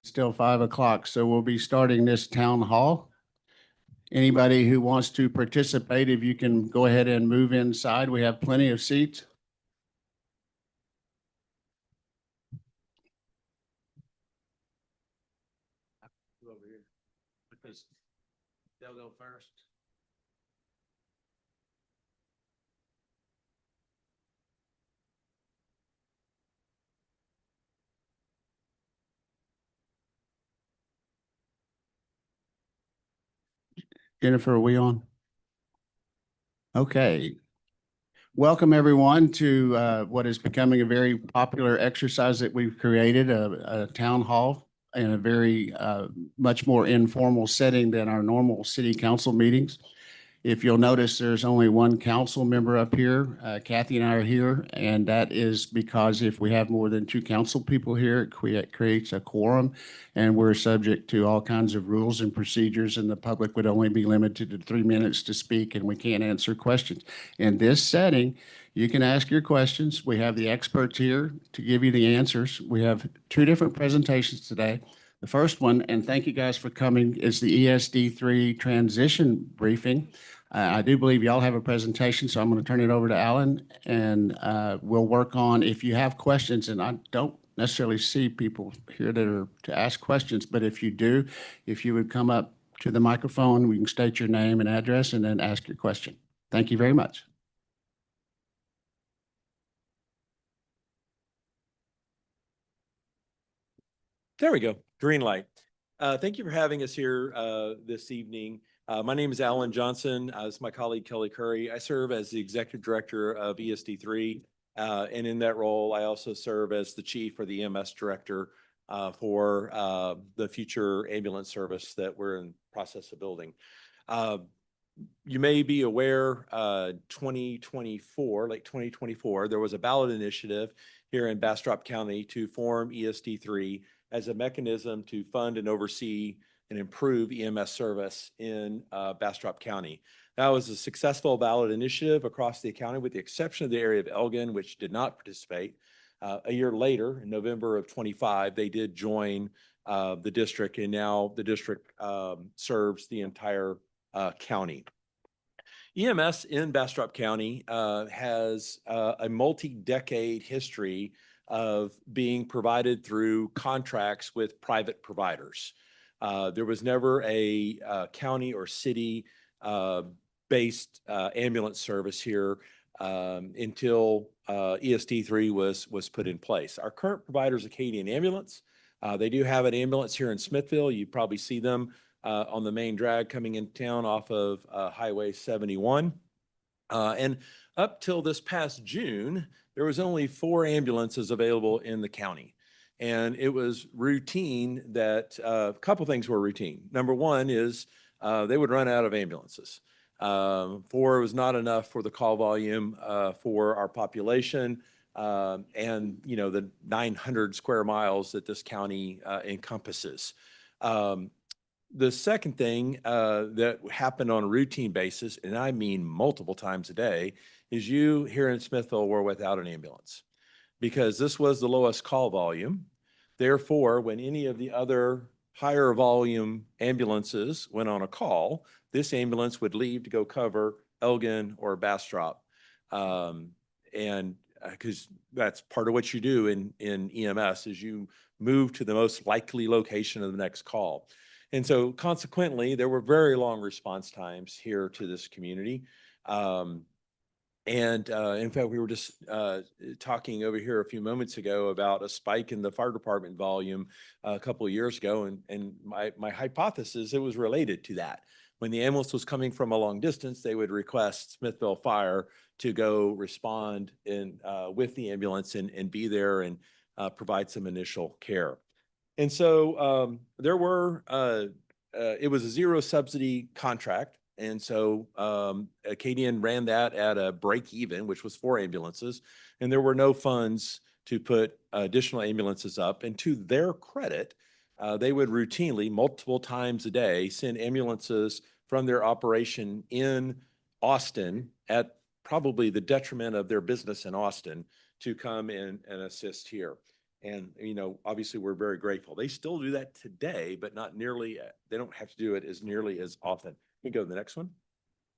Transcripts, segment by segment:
Still 5 o'clock, so we'll be starting this town hall. Anybody who wants to participate, if you can go ahead and move inside, we have plenty of seats. Over here, because they'll go first. Jennifer, are we on? Okay. Welcome, everyone, to what is becoming a very popular exercise that we've created, a town hall in a very much more informal setting than our normal city council meetings. If you'll notice, there's only one council member up here. Kathy and I are here, and that is because if we have more than two council people here, it creates a quorum, and we're subject to all kinds of rules and procedures, and the public would only be limited to 3 minutes to speak, and we can't answer questions. In this setting, you can ask your questions. We have the experts here to give you the answers. We have two different presentations today. The first one, and thank you guys for coming, is the ESD-3 transition briefing. I do believe y'all have a presentation, so I'm going to turn it over to Alan, and we'll work on, if you have questions, and I don't necessarily see people here that are to ask questions, but if you do, if you would come up to the microphone, we can state your name and address and then ask your question. Thank you very much. There we go. Green light. Thank you for having us here this evening. My name is Alan Johnson. As my colleague Kelly Curry, I serve as the Executive Director of ESD-3. And in that role, I also serve as the Chief or the EMS Director for the future ambulance service that we're in the process of building. You may be aware, 2024, late 2024, there was a ballot initiative here in Bastrop County to form ESD-3 as a mechanism to fund and oversee and improve EMS service in Bastrop County. That was a successful ballot initiative across the county, with the exception of the area of Elgin, which did not participate. A year later, in November of 25, they did join the district, and now the district serves the entire county. EMS in Bastrop County has a multi-decade history of being provided through contracts with private providers. There was never a county or city based ambulance service here until ESD-3 was put in place. Our current provider is Acadian Ambulance. They do have an ambulance here in Smithville. You probably see them on the main drag coming in town off of Highway 71. And up till this past June, there was only 4 ambulances available in the county. And it was routine that a couple things were routine. Number one is they would run out of ambulances. 4 was not enough for the call volume for our population and the 900 square miles that this county encompasses. The second thing that happened on a routine basis, and I mean multiple times a day, is you here in Smithville were without an ambulance, because this was the lowest call volume. Therefore, when any of the other higher volume ambulances went on a call, this ambulance would leave to go cover Elgin or Bastrop. And because that's part of what you do in EMS, is you move to the most likely location of the next call. And so consequently, there were very long response times here to this community. In fact, we were just talking over here a few moments ago about a spike in the fire department volume a couple of years ago. And my hypothesis, it was related to that. When the ambulance was coming from a long distance, they would request Smithville Fire to go respond with the ambulance and be there and provide some initial care. And so there were, it was a zero subsidy contract. And so Acadian ran that at a break even, which was 4 ambulances. And there were no funds to put additional ambulances up. And to their credit, they would routinely, multiple times a day, send ambulances from their operation in Austin at probably the detriment of their business in Austin to come in and assist here. And, obviously we're very grateful. They still do that today, but not nearly, they don't have to do it as nearly as often. We go to the next one.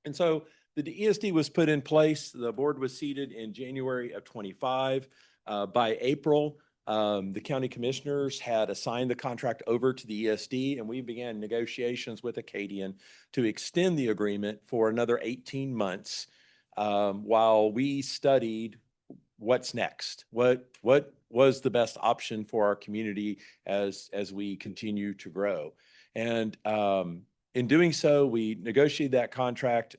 And so the ESD was put in place. The board was seated in January of 25. By April, the county commissioners had assigned the contract over to the ESD, and we began negotiations with Acadian to extend the agreement for another 18 months while we studied what's next. What was the best option for our community as we continue to grow? And in doing so, we negotiated that contract.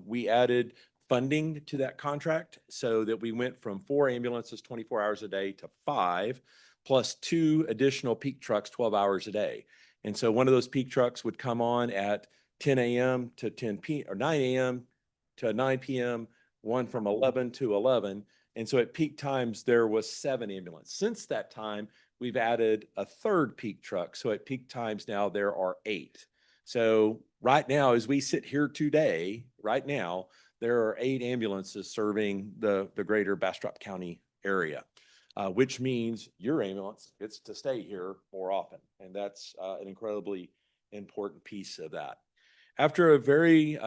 We added funding to that contract so that we went from 4 ambulances 24 hours a day to 5, plus 2 additional peak trucks 12 hours a day. And so one of those peak trucks would come on at 10 a.m. to 10 p.m. or 9 a.m. to 9 p.m., one from 11 to 11. And so at peak times, there was 7 ambulances. Since that time, we've added a 3rd peak truck. So at peak times now, there are 8. So right now, as we sit here today, right now, there are 8 ambulances serving the greater Bastrop County area, which means your ambulance gets to stay here more often. And that's an incredibly important piece of that. After a very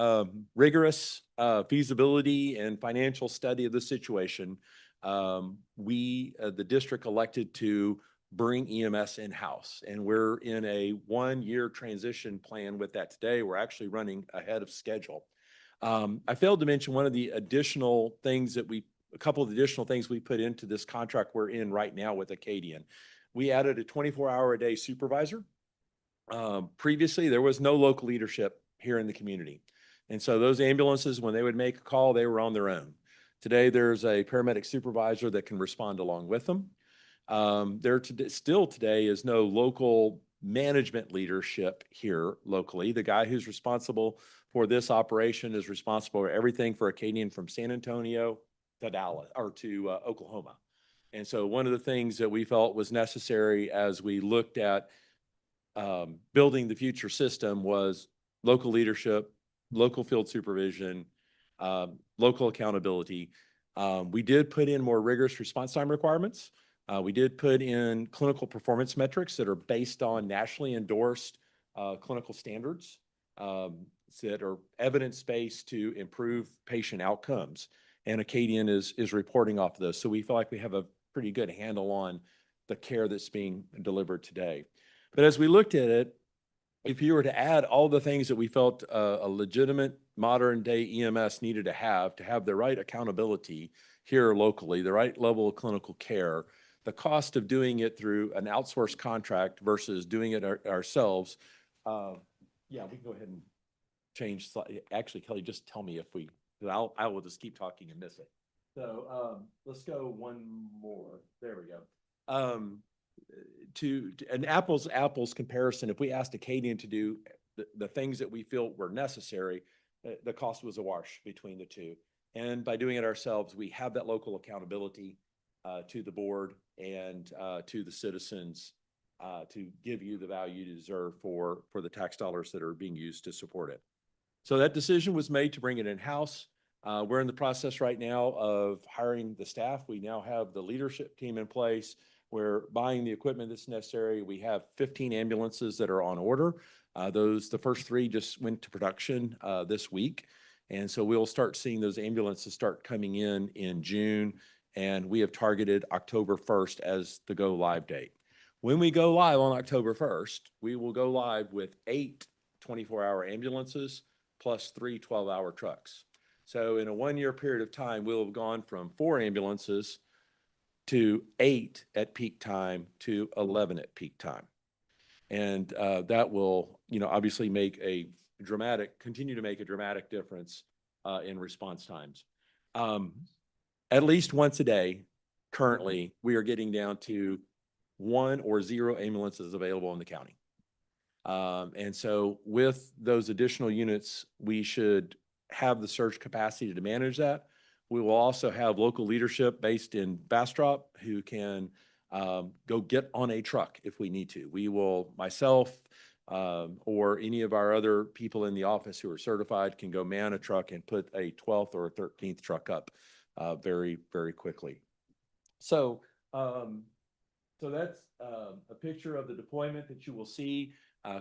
rigorous feasibility and financial study of the situation, the district elected to bring EMS in-house. And we're in a 1-year transition plan with that today. We're actually running ahead of schedule. I failed to mention one of the additional things a couple of additional things we put into this contract we're in right now with Acadian. We added a 24-hour-a-day supervisor. Previously, there was no local leadership here in the community. And so those ambulances, when they would make a call, they were on their own. Today, there's a paramedic supervisor that can respond along with them. Still today is no local management leadership here locally. The guy who's responsible for this operation is responsible for everything for Acadian from San Antonio to Dallas or to Oklahoma. And so one of the things that we felt was necessary as we looked at building the future system was local leadership, local field supervision, local accountability. We did put in more rigorous response time requirements. We did put in clinical performance metrics that are based on nationally endorsed clinical standards that are evidence-based to improve patient outcomes. And Acadian is reporting off of those. So we feel like we have a pretty good handle on the care that's being delivered today. But as we looked at it, if you were to add all the things that we felt a legitimate modern day EMS needed to have the right accountability here locally, the right level of clinical care, the cost of doing it through an outsourced contract versus doing it ourselves. Yeah, we can go ahead and change. Actually, Kelly, just tell me if I will just keep talking and miss it. So let's go one more. There we go. To an apples to apples comparison, if we asked Acadian to do the things that we feel were necessary, the cost was a wash between the two. And by doing it ourselves, we have that local accountability to the board and to the citizens to give you the value you deserve for the tax dollars that are being used to support it. So that decision was made to bring it in-house. We're in the process right now of hiring the staff. We now have the leadership team in place. We're buying the equipment that's necessary. We have 15 ambulances that are on order. The first 3 just went to production this week. And so we'll start seeing those ambulances start coming in June. And we have targeted October 1st as the go live date. When we go live on October 1st, we will go live with 8 24-hour ambulances plus 3 12-hour trucks. So in a 1-year period of time, we'll have gone from 4 ambulances to 8 at peak time to 11 at peak time. And that will, obviously continue to make a dramatic difference in response times. At least once a day, currently, we are getting down to 1 or 0 ambulances available in the county. And so with those additional units, we should have the surge capacity to manage that. We will also have local leadership based in Bastrop who can go get on a truck if we need to. We will, myself or any of our other people in the office who are certified can go man a truck and put a 12th or a 13th truck up very, very quickly. So to So that's a picture of the deployment that you will see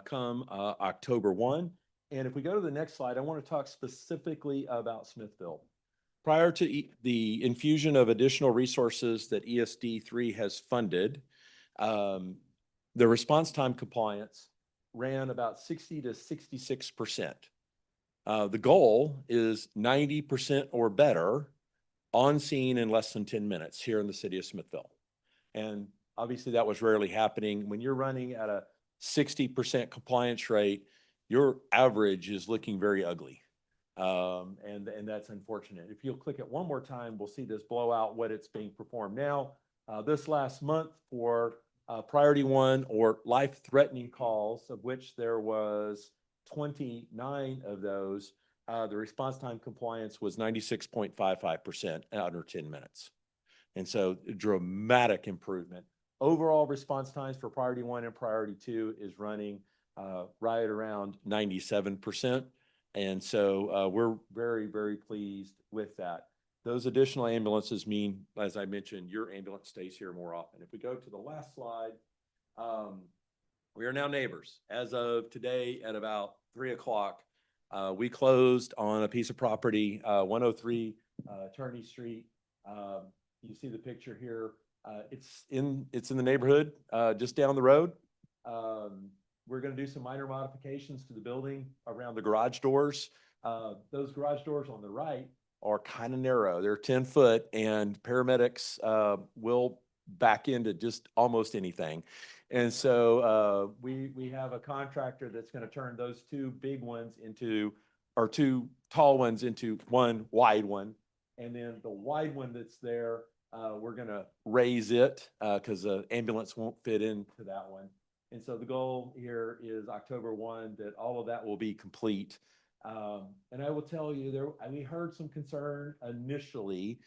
come October 1. And if we go to the next slide, I want to talk specifically about Smithville. Prior to the infusion of additional resources that ESD-3 has funded, the response time compliance ran about 60 to 66%. The goal is 90% or better on scene in less than 10 minutes here in the city of Smithville. And obviously that was rarely happening. When you're running at a 60% compliance rate, your average is looking very ugly. And that's unfortunate. If you'll click it one more time, we'll see this blowout, what it's being performed now. This last month for priority 1 or life-threatening calls, of which there was 29 of those, the response time compliance was 96.55% under 10 minutes. And so dramatic improvement. Overall response times for priority 1 and priority 2 is running right around 97%. And so we're very, very pleased with that. Those additional ambulances mean, as I mentioned, your ambulance stays here more often. If we go to the last slide, we are now neighbors. As of today at about 3 o'clock, we closed on a piece of property, 103 Turney Street. You see the picture here. It's in the neighborhood, just down the road. We're going to do some minor modifications to the building around the garage doors. Those garage doors on the right are kind of narrow. They're 10 foot, and paramedics will back into just almost anything. And so we have a contractor that's going to turn those 2 big ones into, or 2 tall ones into one wide one. And then the wide one that's there, we're going to raise it because the ambulance won't fit into that one. And so the goal here is October 1 that all of that will be complete. And I will tell you, we heard some concern initially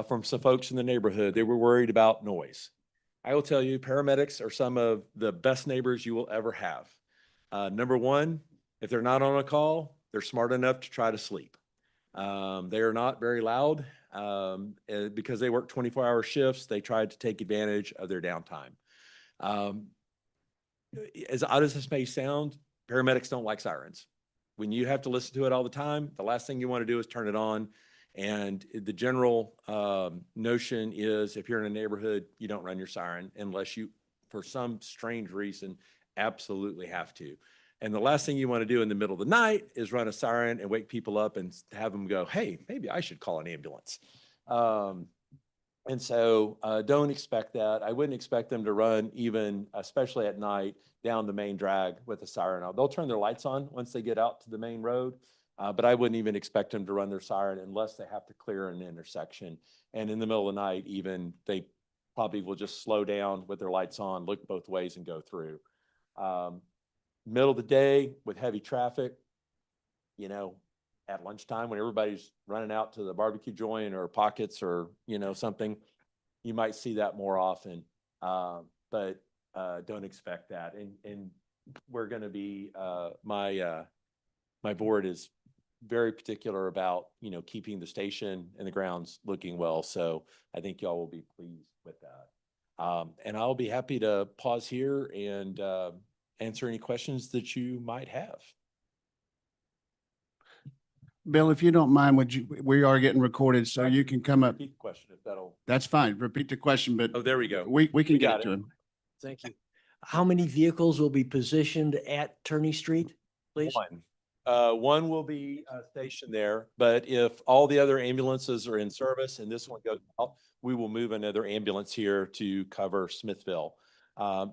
from some folks in the neighborhood. They were worried about noise. I will tell you, paramedics are some of the best neighbors you will ever have. Number one, if they're not on a call, they're smart enough to try to sleep. They are not very loud because they work 24-hour shifts. They try to take advantage of their downtime. As odd as this may sound, paramedics don't like sirens. When you have to listen to it all the time, the last thing you want to do is turn it on. And the general notion is if you're in a neighborhood, you don't run your siren unless you, for some strange reason, absolutely have to. And the last thing you want to do in the middle of the night is run a siren and wake people up and have them go, hey, maybe I should call an ambulance. And so don't expect that. I wouldn't expect them to run even, especially at night, down the main drag with a siren. They'll turn their lights on once they get out to the main road, but I wouldn't even expect them to run their siren unless they have to clear an intersection. And in the middle of the night, even, they probably will just slow down with their lights on, look both ways, and go through. Middle of the day with heavy traffic, you know, at lunchtime when everybody's running out to the barbecue joint or Pockets or, you know, something, you might see that more often. But don't expect that. And we're going to be, my board is very particular about, you know, keeping the station and the grounds looking well. So I think y'all will be pleased with that. And I'll be happy to pause here and answer any questions that you might have. Bill, if you don't mind, we are getting recorded, so you can come up. Repeat the question if that'll. That's fine. Repeat the question, but Oh, there we go. we can get got to it. him. Thank you. How many vehicles will be positioned at Turney Street, please? One will be stationed there, but if all the other ambulances are in service and this one goes out, we will move another ambulance here to cover Smithville.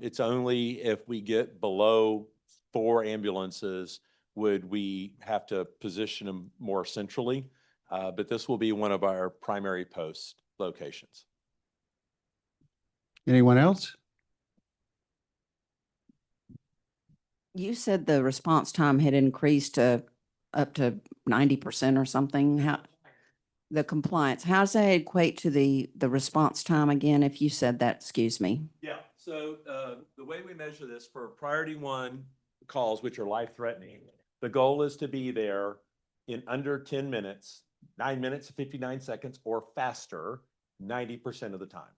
It's only if we get below 4 ambulances would we have to position them more centrally, but this will be one of our primary post locations. Anyone else? You said the response time had increased to up to 90% or something. How the compliance, how does that equate to the response time again? If you said that, excuse me. Yeah. So the way we measure this for priority 1 calls, which are life-threatening, the goal is to be there in under 10 minutes, 9 minutes, 59 seconds, or faster, 90% of the time.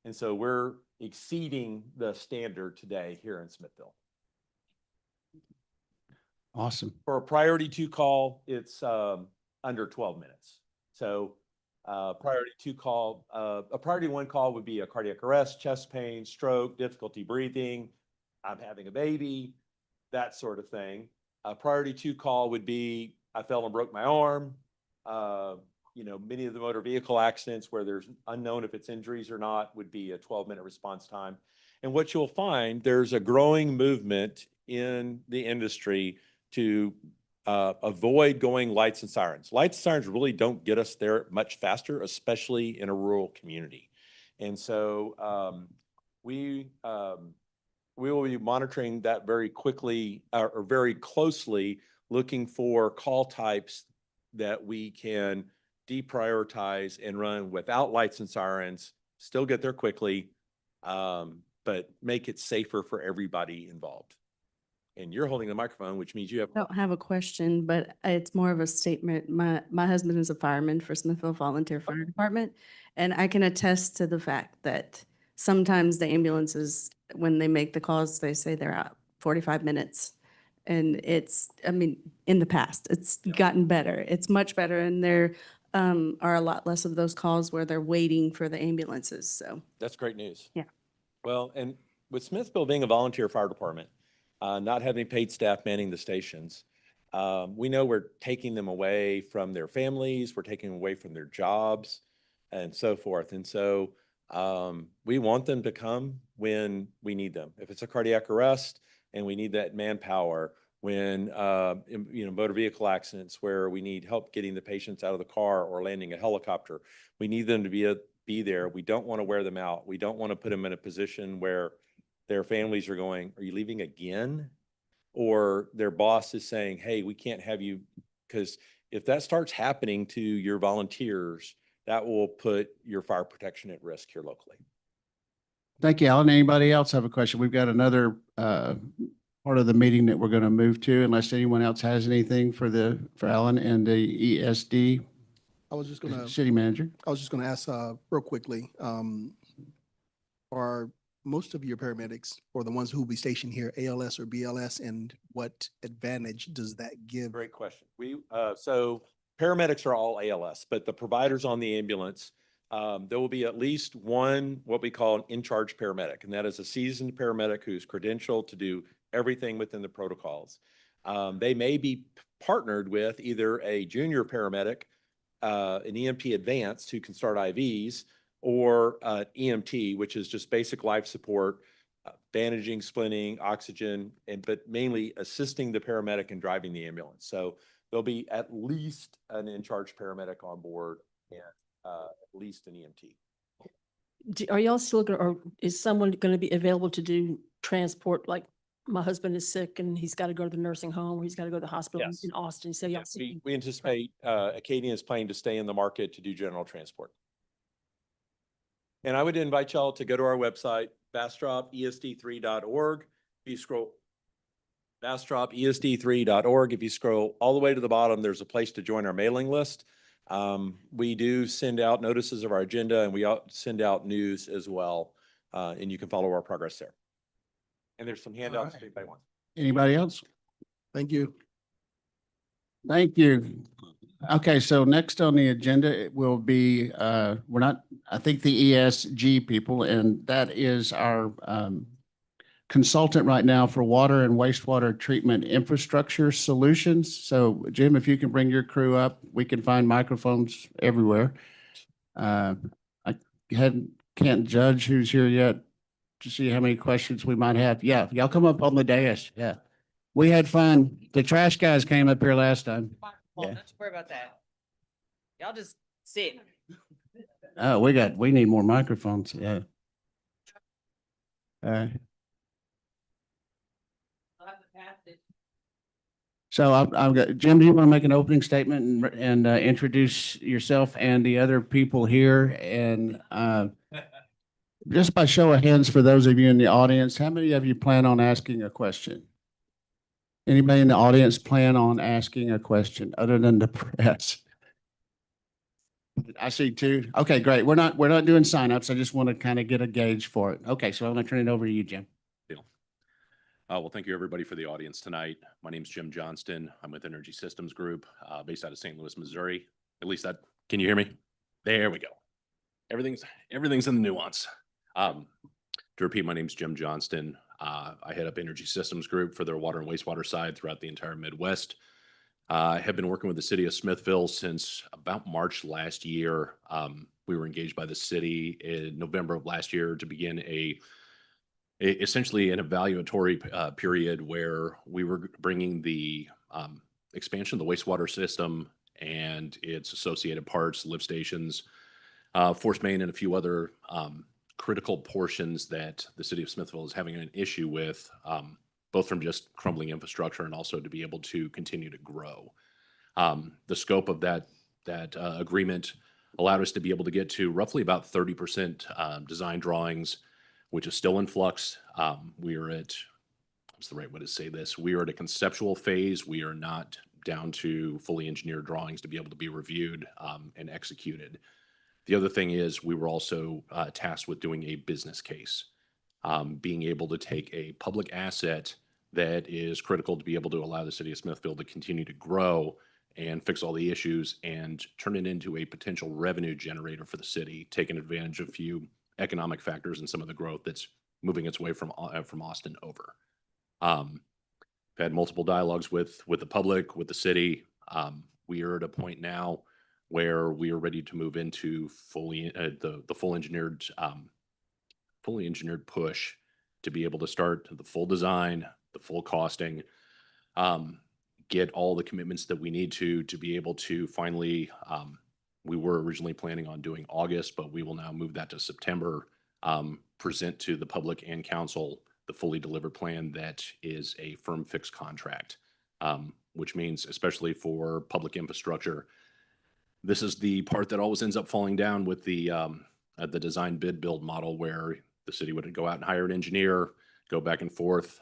And so we're exceeding the standard today here in Smithville. Awesome. For a priority 2 call, it's under 12 minutes. So priority 2 call, a priority 1 call would be a cardiac arrest, chest pain, stroke, difficulty breathing, I'm having a baby, that sort of thing. A priority 2 call would be, I fell and broke my arm. Many of the motor vehicle accidents where there's unknown if it's injuries or not would be a 12-minute response time. And what you'll find, there's a growing movement in the industry to avoid going lights and sirens. Lights and sirens really don't get us there much faster, especially in a rural community. And so we will be monitoring that very quickly or very closely, looking for call types that we can deprioritize and run without lights and sirens, still get there quickly, but make it safer for everybody involved. And you're holding the microphone, which means you have. I don't have a question, but it's more of a statement. My husband is a fireman for Smithville Volunteer Fire Department, and I can attest to the fact that sometimes the ambulances, when they make the calls, they say they're out 45 minutes. And in the past, it's gotten better. It's much better, and there are a lot less of those calls where they're waiting for the ambulances, so. That's great news. Yeah. Well, and with Smithville being a volunteer fire department, not having paid staff manning the stations, we know we're taking them away from their families, we're taking them away from their jobs and so forth. And so we want them to come when we need them. If it's a cardiac arrest and we need that manpower, when motor vehicle accidents where we need help getting the patients out of the car or landing a helicopter, we need them to be there. We don't want to wear them out. We don't want to put them in a position where their families are going, are you leaving again? Or their boss is saying, hey, we can't have you, because if that starts happening to your volunteers, that will put your fire protection at risk here locally. Thank you, Alan. Anybody else have a question? We've got another part of the meeting that we're going to move to, unless anyone else has anything for Alan and the ESD I was just gonna city manager. ask real quickly, are most of your paramedics or the ones who will be stationed here ALS or BLS, and what advantage does that give? Great question. So paramedics are all ALS, but the providers on the ambulance, there will be at least one, what we call an in-charge paramedic, and that is a seasoned paramedic who's credentialed to do everything within the protocols. They may be partnered with either a junior paramedic, an EMT advanced who can start IVs, or EMT, which is just basic life support, bandaging, splinting, oxygen, but mainly assisting the paramedic in driving the ambulance. So there'll be at least an in-charge paramedic on board and at least an EMT. Are y'all still going to, or is someone going to be available to do transport? Like my husband is sick and he's got to go to the nursing home, or he's got to go to the hospital Yes. in Austin. So y'all Yes, see. we anticipate Acadian is planning to stay in the market to do general transport. And I would invite y'all to go to our website, bastropesd3.org. If you scroll, bastropesd3.org. If you scroll all the way to the bottom, there's a place to join our mailing list. We do send out notices of our agenda, and we send out news as well. And you can follow our progress there. And there's some handouts if anybody wants. Anybody else? Thank you. Thank you. Okay, so next on the agenda, it will be, I think the ESG people, and that is our consultant right now for water and wastewater treatment infrastructure solutions. So Jim, if you can bring your crew up, we can find microphones everywhere. I can't judge who's here yet to see how many questions we might have. Yeah, y'all come up on the dais. Yeah. We had fun. The trash guys came up here last time. Well, Yeah. don't you worry about that. Y'all just sit. Oh, we need more microphones. Yeah. I'll have to pass it. So I've got, Jim, do you want to make an opening statement and introduce yourself and the other people here? And just by show of hands, for those of you in the audience, how many of you plan on asking a question? Anybody in the audience plan on asking a question other than the press? I see two. Okay, great. We're not doing signups. I just want to kind of get a gauge for it. Okay, so I'm going to turn it over to you, Jim. Deal. Well, thank you everybody for the audience tonight. My name is Jim Johnston. I'm with Energy Systems Group, based out of St. Louis, Missouri. At least that, can you hear me? There we go. Everything's in the nuance. To repeat, my name is Jim Johnston. I head up Energy Systems Group for their water and wastewater side throughout the entire Midwest. I have been working with the city of Smithville since about March last year. We were engaged by the city in November of last year to begin essentially an evaluatory period where we were bringing the expansion of the wastewater system and its associated parts, lift stations, force main, and a few other critical portions that the city of Smithville is having an issue with, both from just crumbling infrastructure and also to be able to continue to grow. The scope of that agreement allowed us to be able to get to roughly about 30% design drawings, which is still in flux. We are at, what's the right way to say this? We are at a conceptual phase. We are not down to fully engineered drawings to be able to be reviewed and executed. The other thing is we were also tasked with doing a business case, being able to take a public asset that is critical to be able to allow the city of Smithville to continue to grow and fix all the issues and turn it into a potential revenue generator for the city, taking advantage of a few economic factors and some of the growth that's moving its way from Austin over. I've had multiple dialogues with the public, with the city. We are at a point now where we are ready to move into fully the fully engineered push to be able to start the full design, the full costing, get all the commitments that we need to be able to finally, we were originally planning on doing August, but we will now move that to September, present to the public and council the fully delivered plan that is a firm fixed contract, which means especially for public infrastructure, this is the part that always ends up falling down with the design bid build model where the city would go out and hire an engineer, go back and forth,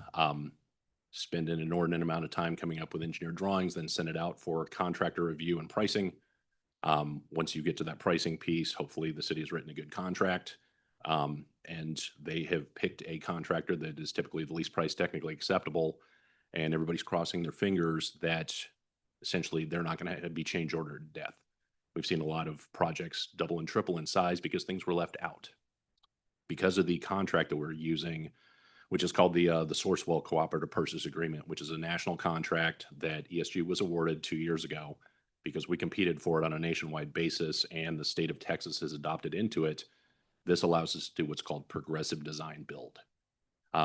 spend an inordinate amount of time coming up with engineered drawings, then send it out for contractor review and pricing. Once you get to that pricing piece, hopefully the city has written a good contract, and they have picked a contractor that is typically the least price technically acceptable, and everybody's crossing their fingers that essentially they're not going to be change ordered to death. We've seen a lot of projects double and triple in size because things were left out. Because of the contract that we're using, which is called the Sourcewell Cooperative Purchase Agreement, which is a national contract that ESG was awarded 2 years ago because we competed for it on a nationwide basis and the state of Texas has adopted into it. This allows us to do what's called progressive design build.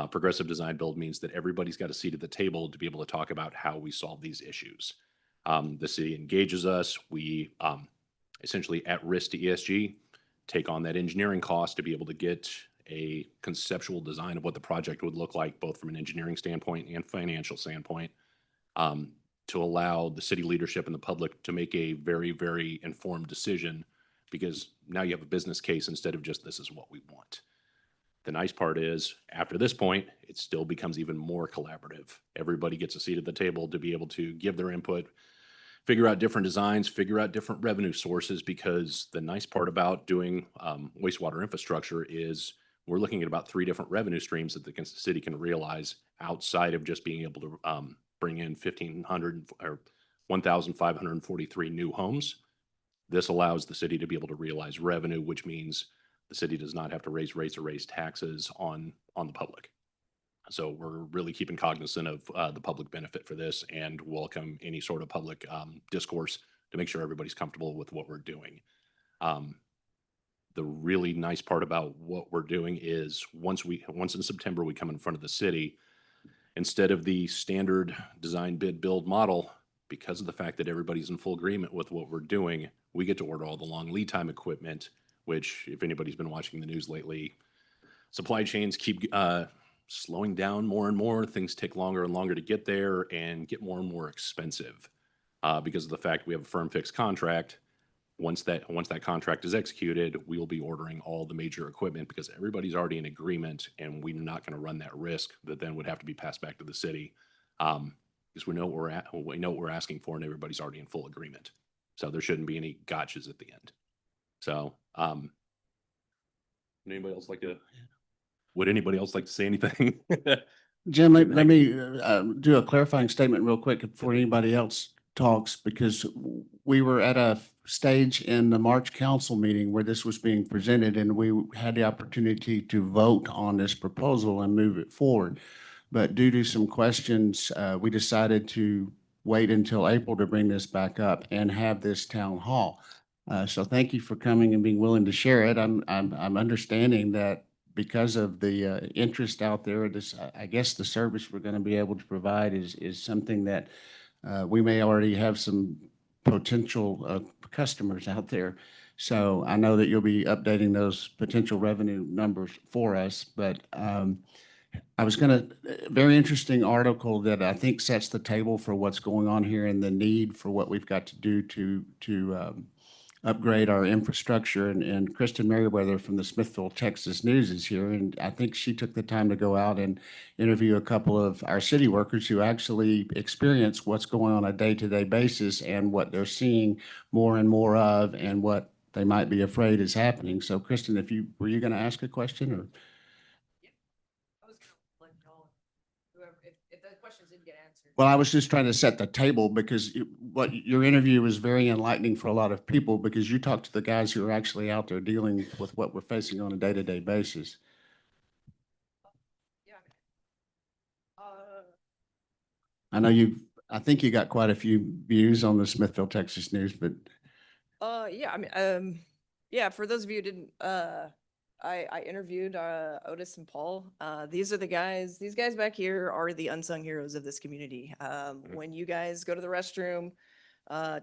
Progressive design build means that everybody's got a seat at the table to be able to talk about how we solve these issues. The city engages us. We essentially at risk to ESG take on that engineering cost to be able to get a conceptual design of what the project would look like, both from an engineering standpoint and financial standpoint, to allow the city leadership and the public to make a very, very informed decision, because now you have a business case instead of just this is what we want. The nice part is after this point, it still becomes even more collaborative. Everybody gets a seat at the table to be able to give their input, figure out different designs, figure out different revenue sources, because the nice part about doing wastewater infrastructure is we're looking at about 3 different revenue streams that the city can realize outside of just being able to bring in 1,543 new homes. This allows the city to be able to realize revenue, which means the city does not have to raise rates or raise taxes on the public. So we're really keeping cognizant of the public benefit for this and welcome any sort of public discourse to make sure everybody's comfortable with what we're doing. The really nice part about what we're doing is once in September we come in front of the city, instead of the standard design bid build model, because of the fact that everybody's in full agreement with what we're doing, we get to order all the long lead time equipment, which if anybody's been watching the news lately, supply chains keep slowing down more and more. Things take longer and longer to get there and get more and more expensive because of the fact we have a firm fixed contract. Once that contract is executed, we will be ordering all the major equipment because everybody's already in agreement, and we're not going to run that risk that then would have to be passed back to the city because we know what we're asking for, and everybody's already in full agreement. So there shouldn't be any gotchas at the end. So, would anybody else like to say anything? Jim, let Thank me do a clarifying statement real quick before anybody else talks, because we were at a stage in the March council meeting where this was being presented, and we had the opportunity to vote on this proposal and move it forward. But due to some questions, we decided to wait until April to bring this back up and have this town hall. So thank you for coming and being willing to share it. I'm understanding that because of the interest out there, this, I guess the service we're going to be able to provide is something that we may already have some potential customers out there. So I know that you'll be updating those potential revenue numbers for us, but I was very interesting article that I think sets the table for what's going on here and the need for what we've got to do to upgrade our infrastructure. And Kristen Merriweather from the Smithville, Texas News is here. And I think she took the time to go out and interview a couple of our city workers who actually experience what's going on a day-to-day basis and what they're seeing more and more of and what they might be afraid is happening. So Kristen, were you going to ask a question or? I was gonna let y'all, whoever, if the questions didn't get answered. Well, I was just trying to set the table because what your interview was very enlightening for a lot of people because you talked to the guys who are actually out there dealing with what we're facing on a day-to-day basis. Yeah. I think you got quite a few views on the Smithville, Texas News, but Yeah, I mean, yeah, for those of you who didn't, I interviewed, Otis and Paul. These guys back here are the unsung heroes of this community. When you guys go to the restroom,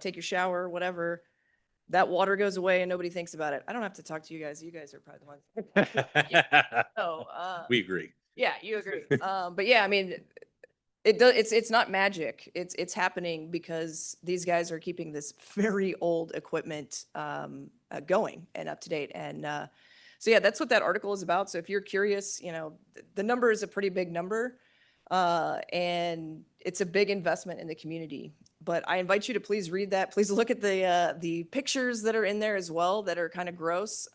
take your shower, whatever, that water goes away and nobody thinks about it. I don't have to talk to you guys. You guys are probably the ones. So, We agree. yeah, you agree. But yeah, I mean, it's not magic. It's happening because these guys are keeping this very old equipment going and up to date. And so yeah, that's what that article is about. So if you're curious, the number is a pretty big number, and it's a big investment in the community. But I invite you to please read that. Please look at the pictures that are in there as well that are kind of gross.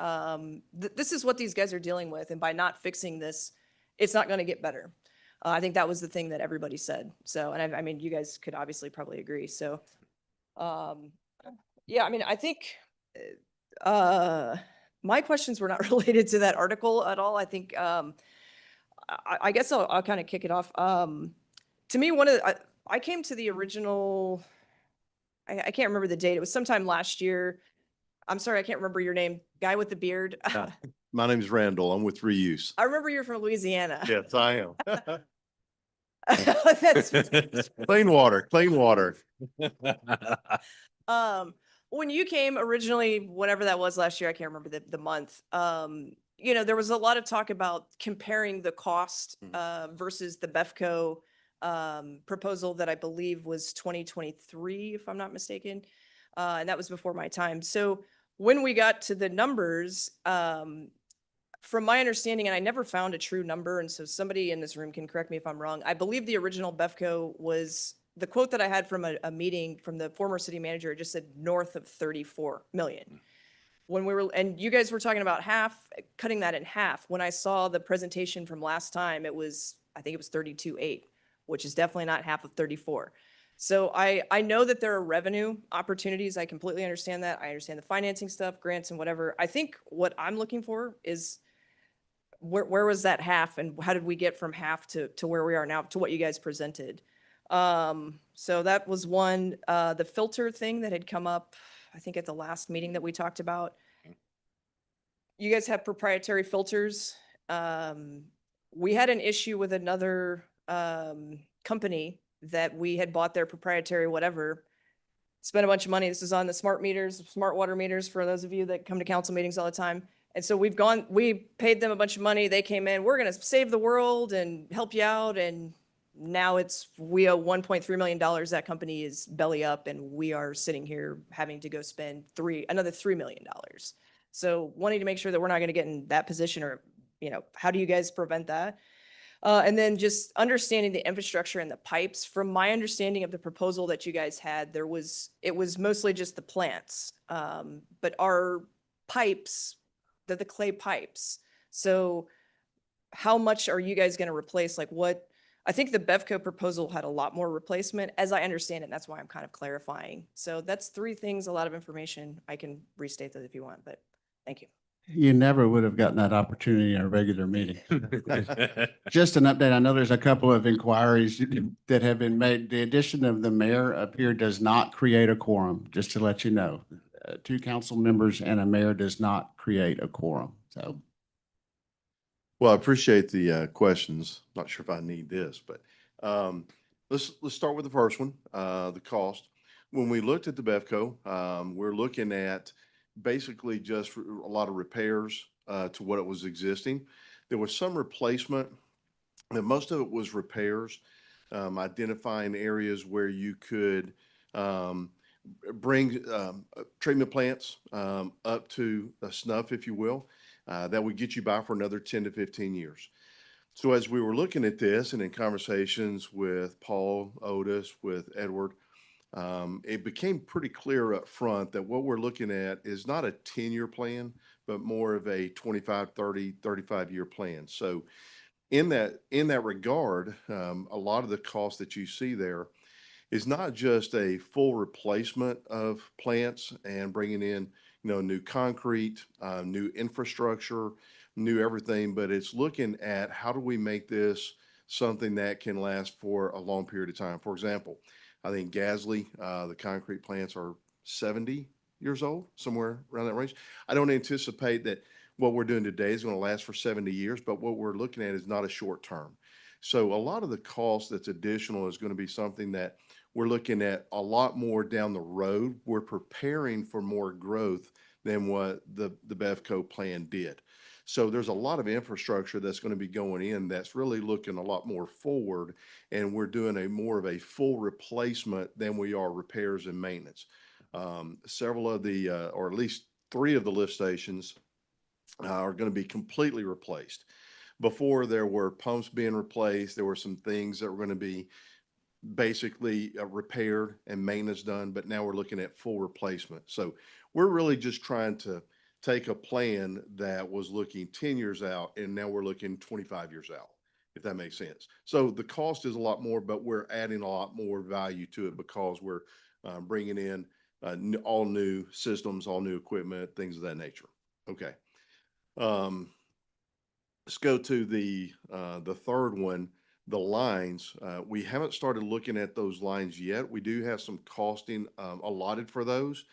This is what these guys are dealing with, and by not fixing this, it's not going to get better. I think that was the thing that everybody said. So, and I mean, you guys could obviously probably agree. So, yeah, I mean, I think my questions were not related to that article at all. I think I guess I'll kind of kick it off. To me, I came to the original. I can't remember the date. It was sometime last year. I'm sorry, I can't remember your name. Guy with the beard. My name is Randall. I'm with Reuse. I remember you're from Louisiana. Yes, I am. That's Clean water, clean water. when you came originally, whatever that was last year, I can't remember the month. There was a lot of talk about comparing the cost versus the BEFCO proposal that I believe was 2023, if I'm not mistaken. And that was before my time. So when we got to the numbers, from my understanding, and I never found a true number, and so somebody in this room can correct me if I'm wrong, I believe the original BEFCO was, the quote that I had from a meeting from the former city manager, it just said north of 34 million. When and you guys were talking about cutting that in half. When I saw the presentation from last time, I think it was 32.8, which is definitely not half of 34. So I know that there are revenue opportunities. I completely understand that. I understand the financing stuff, grants and whatever. I think what I'm looking for is where was that half and how did we get from half to where we are now to what you guys presented? So that was one. The filter thing that had come up, I think at the last meeting that we talked about. You guys have proprietary filters. We had an issue with another company that we had bought their proprietary whatever, spent a bunch of money. This is on the smart meters, smart water meters for those of you that come to council meetings all the time. And so we paid them a bunch of money. They came in, we're going to save the world and help you out. And now we owe $1.3 million. That company is belly up and we are sitting here having to go spend another $3 million. So wanting to make sure that we're not going to get in that position, or, how do you guys prevent that? And then just understanding the infrastructure and the pipes. From my understanding of the proposal that you guys had, it was mostly just the plants. But our pipes, they're the clay pipes. So how much are you guys going to replace? Like what, I think the Bevco proposal had a lot more replacement, as I understand it. And that's why I'm kind of clarifying. So that's three things, a lot of information. I can restate that if you want, but thank you. You never would have gotten that opportunity in a regular meeting. Just an update. I know there's a couple of inquiries that have been made. The addition of the mayor up here does not create a quorum, just to let you know. Two council members and a mayor does not create a quorum. So Well, I appreciate the questions. Not sure if I need this, but let's start with the first one, the cost. When we looked at the Bevco, we're looking at basically just a lot of repairs to what it was existing. There was some replacement, and most of it was repairs, identifying areas where you could bring treatment plants up to a snuff, if you will. That would get you by for another 10 to 15 years. So as we were looking at this and in conversations with Paul, Otis, with Edward, it became pretty clear up front that what we're looking at is not a 10-year plan, but more of a 25, 30, 35-year plan. So in that regard, a lot of the costs that you see there is not just a full replacement of plants and bringing in, new concrete, new infrastructure, new everything, but it's looking at how do we make this something that can last for a long period of time. For example, I think Gasly, the concrete plants are 70 years old, somewhere around that range. I don't anticipate that what we're doing today is going to last for 70 years, but what we're looking at is not a short term. So a lot of the cost that's additional is going to be something that we're looking at a lot more down the road. We're preparing for more growth than what the Bevco plan did. So there's a lot of infrastructure that's going to be going in that's really looking a lot more forward, and we're doing more of a full replacement than we are repairs and maintenance. Several of the, or at least 3 of the lift stations are going to be completely replaced. Before, there were pumps being replaced. There were some things that were going to be basically repaired and maintenance done, but now we're looking at full replacement. So we're really just trying to take a plan that was looking 10 years out, and now we're looking 25 years out, if that makes sense. So the cost is a lot more, but we're adding a lot more value to it because we're bringing in all new systems, all new equipment, things of that nature. Okay. Let's go to the third one, the lines. We haven't started looking at those lines yet. We do have some costing allotted for those.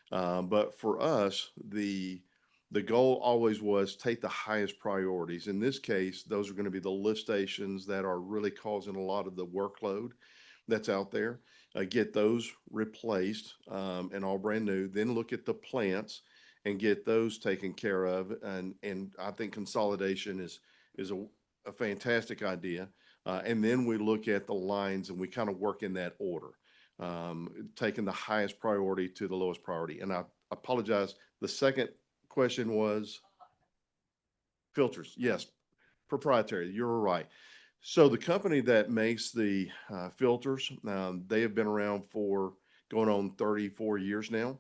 But for us, the goal always was take the highest priorities. In this case, those are going to be the lift stations that are really causing a lot of the workload that's out there. Get those replaced and all brand new. Then look at the plants and get those taken care of. And I think consolidation is a fantastic idea. And then we look at the lines and we kind of work in that order, taking the highest priority to the lowest priority. And I apologize. The second question was filters. Yes, proprietary. You're right. So the company that makes the filters, they have been around for going on 34 years now.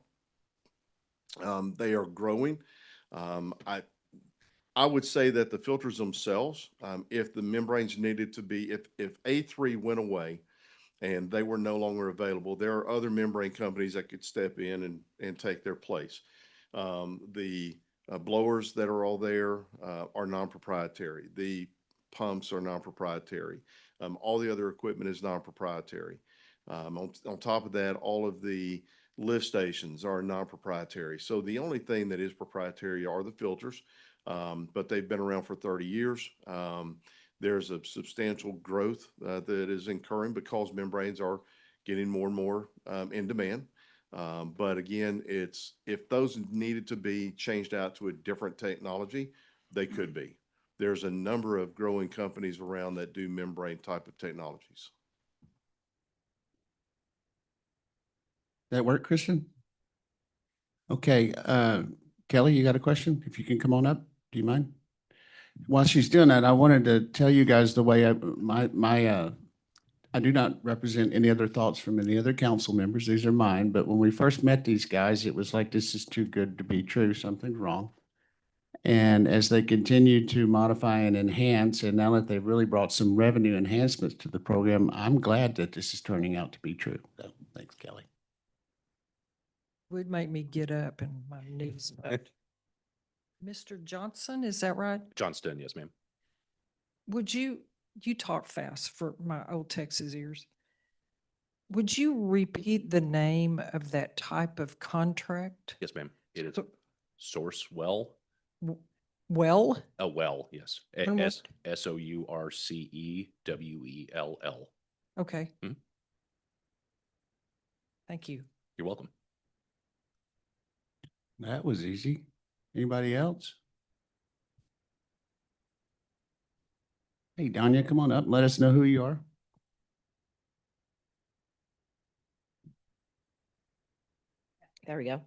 They are growing. I would say that the filters themselves, if the membranes needed to be, if A3 went away and they were no longer available, there are other membrane companies that could step in and take their place. The blowers that are all there are non-proprietary. The pumps are non-proprietary. All the other equipment is non-proprietary. On top of that, all of the lift stations are non-proprietary. So the only thing that is proprietary are the filters, but they've been around for 30 years. There's a substantial growth that is occurring because membranes are getting more and more in demand. But again, if those needed to be changed out to a different technology, they could be. There's a number of growing companies around that do membrane type of technologies. that work, Christian? Okay, Kelly, you got a question? If you can come on up, do you mind? While she's doing that, I wanted to tell you guys the way my I do not represent any other thoughts from any other council members. These are mine. But when we first met these guys, it was like, this is too good to be true. Something's wrong. And as they continue to modify and enhance, and now that they've really brought some revenue enhancements to the program, I'm glad that this is turning out to be true. So, thanks, Kelly. Would make me get up and my knees. Mr. Johnson, is that right? Johnston, yes, ma'am. Would you talk fast for my old Texas ears. Would you repeat the name of that type of contract? Yes, ma'am. It is So- Source Well. Well, A well, yes. One more. SOURCEWELL. okay. Mhm. Thank you. You're welcome. That was easy. Anybody else? Hey, Danya, come on up. Let us know who you are. There we go.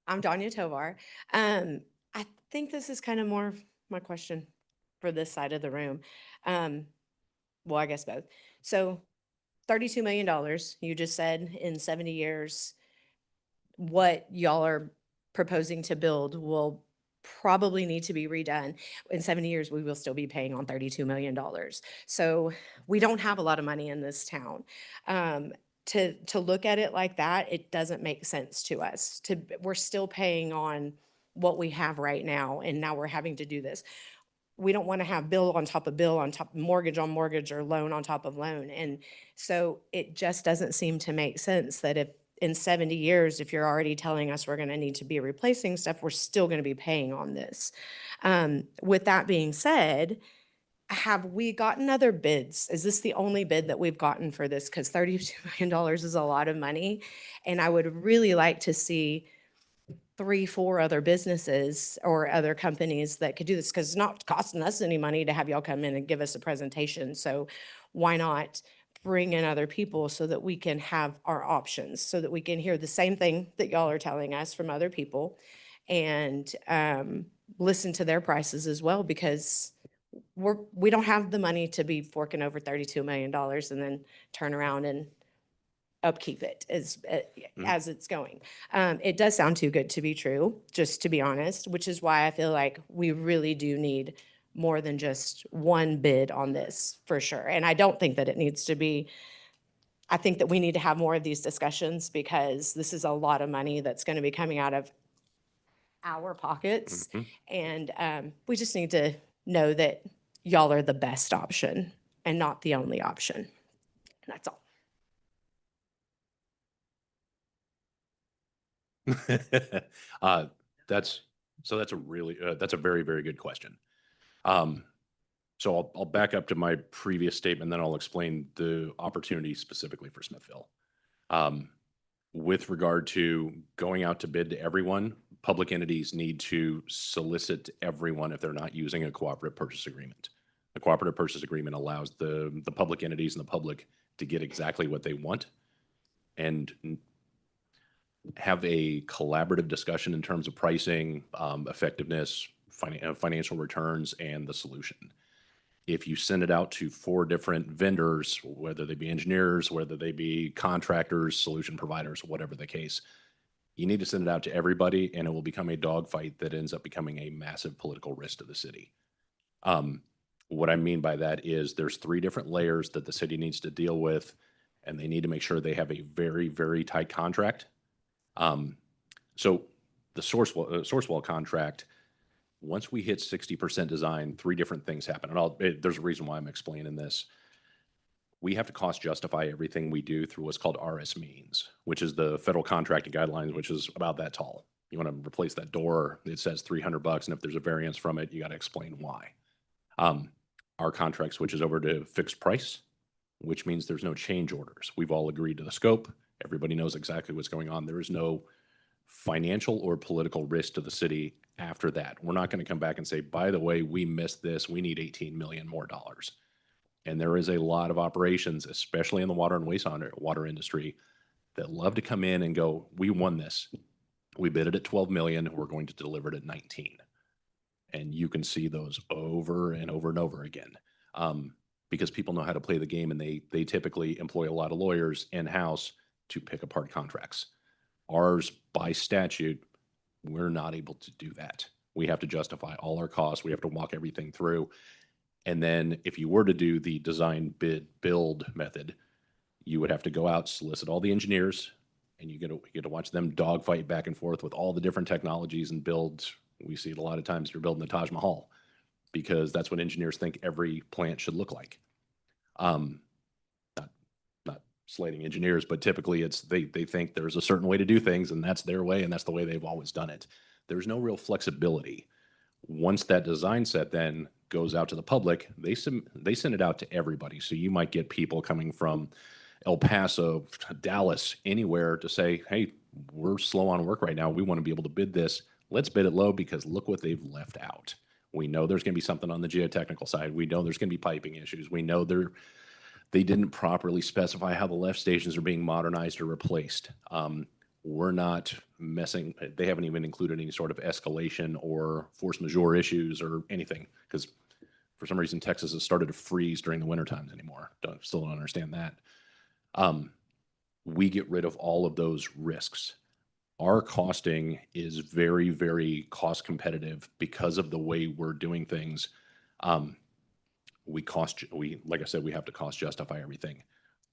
I'm Danya Tovar. I think this is kind of more of my question for this side of the room. Well, I guess both. So $32 million, you just said in 70 years, what y'all are proposing to build will probably need to be redone. In 70 years, we will still be paying on $32 million. So we don't have a lot of money in this town. To look at it like that, it doesn't make sense to us. We're still paying on what we have right now, and now we're having to do this. We don't want to have bill on top of bill on top, mortgage on mortgage, or loan on top of loan. And so it just doesn't seem to make sense that if in 70 years, if you're already telling us we're going to need to be replacing stuff, we're still going to be paying on this. With that being said, have we gotten other bids? Is this the only bid that we've gotten for this? Because $32 million is a lot of money. And I would really like to see 3, 4 other businesses or other companies that could do this, because it's not costing us any money to have y'all come in and give us a presentation. So why not bring in other people so that we can have our options, so that we can hear the same thing that y'all are telling us from other people, and listen to their prices as well, because we don't have the money to be forking over $32 million and then turn around and upkeep it as it's going. It does sound too good to be true, just to be honest, which is why I feel like we really do need more than just one bid on this, for sure. And I don't think that it needs to be, I think that we need to have more of these discussions, because this is a lot of money that's going to be coming out of our pockets. Mhm. And we just need to know that y'all are the best option and not the only option. That's all. That's a very, very good question. So I'll back up to my previous statement, then I'll explain the opportunity specifically for Smithville. With regard to going out to bid to everyone, public entities need to solicit everyone if they're not using a cooperative purchase agreement. The cooperative purchase agreement allows the public entities and the public to get exactly what they want and have a collaborative discussion in terms of pricing, effectiveness, financial returns, and the solution. If you send it out to 4 different vendors, whether they be engineers, whether they be contractors, solution providers, whatever the case, you need to send it out to everybody, and it will become a dogfight that ends up becoming a massive political risk to the city. What I mean by that is there's 3 different layers that the city needs to deal with, and they need to make sure they have a very, very tight contract. So the Sourcewell contract, once we hit 60% design, 3 different things happen. And there's a reason why I'm explaining this. We have to cost justify everything we do through what's called RS means, which is the federal contracting guidelines, which is about that tall. You want to replace that door, it says $300, and if there's a variance from it, you got to explain why. Our contract switches over to fixed price, which means there's no change orders. We've all agreed to the scope. Everybody knows exactly what's going on. There is no financial or political risk to the city after that. We're not going to come back and say, by the way, we missed this. We need 18 million more dollars. And there is a lot of operations, especially in the water and wastewater industry, that love to come in and go, we won this. We bid it at 12 million. We're going to deliver it at 19. And you can see those over and over and over again. because people know how to play the game, and they typically employ a lot of lawyers in-house to pick apart contracts. Ours, by statute, we're not able to do that. We have to justify all our costs. We have to walk everything through. And then if you were to do the design, bid, build method, you would have to go out, solicit all the engineers, and you get to watch them dogfight back and forth with all the different technologies and build. We see it a lot of times, you're building the Taj Mahal, because that's what engineers think every plant should look like. Not slating engineers, but typically it's they think there's a certain way to do things, and that's their way, and that's the way they've always done it. There's no real flexibility. Once that design set then goes out to the public, they send it out to everybody. So you might get people coming from El Paso, Dallas, anywhere to say, hey, we're slow on work right now. We want to be able to bid this. Let's bid it low because look what they've left out. We know there's going to be something on the geotechnical side. We know there's going to be piping issues. We know they didn't properly specify how the lift stations are being modernized or replaced. We're not messing, they haven't even included any sort of escalation or force majeure issues or anything, because for some reason Texas has started to freeze during the winter times anymore. Still don't understand that. We get rid of all of those risks. Our costing is very, very cost competitive because of the way we're doing things. Like I said, we have to cost justify everything.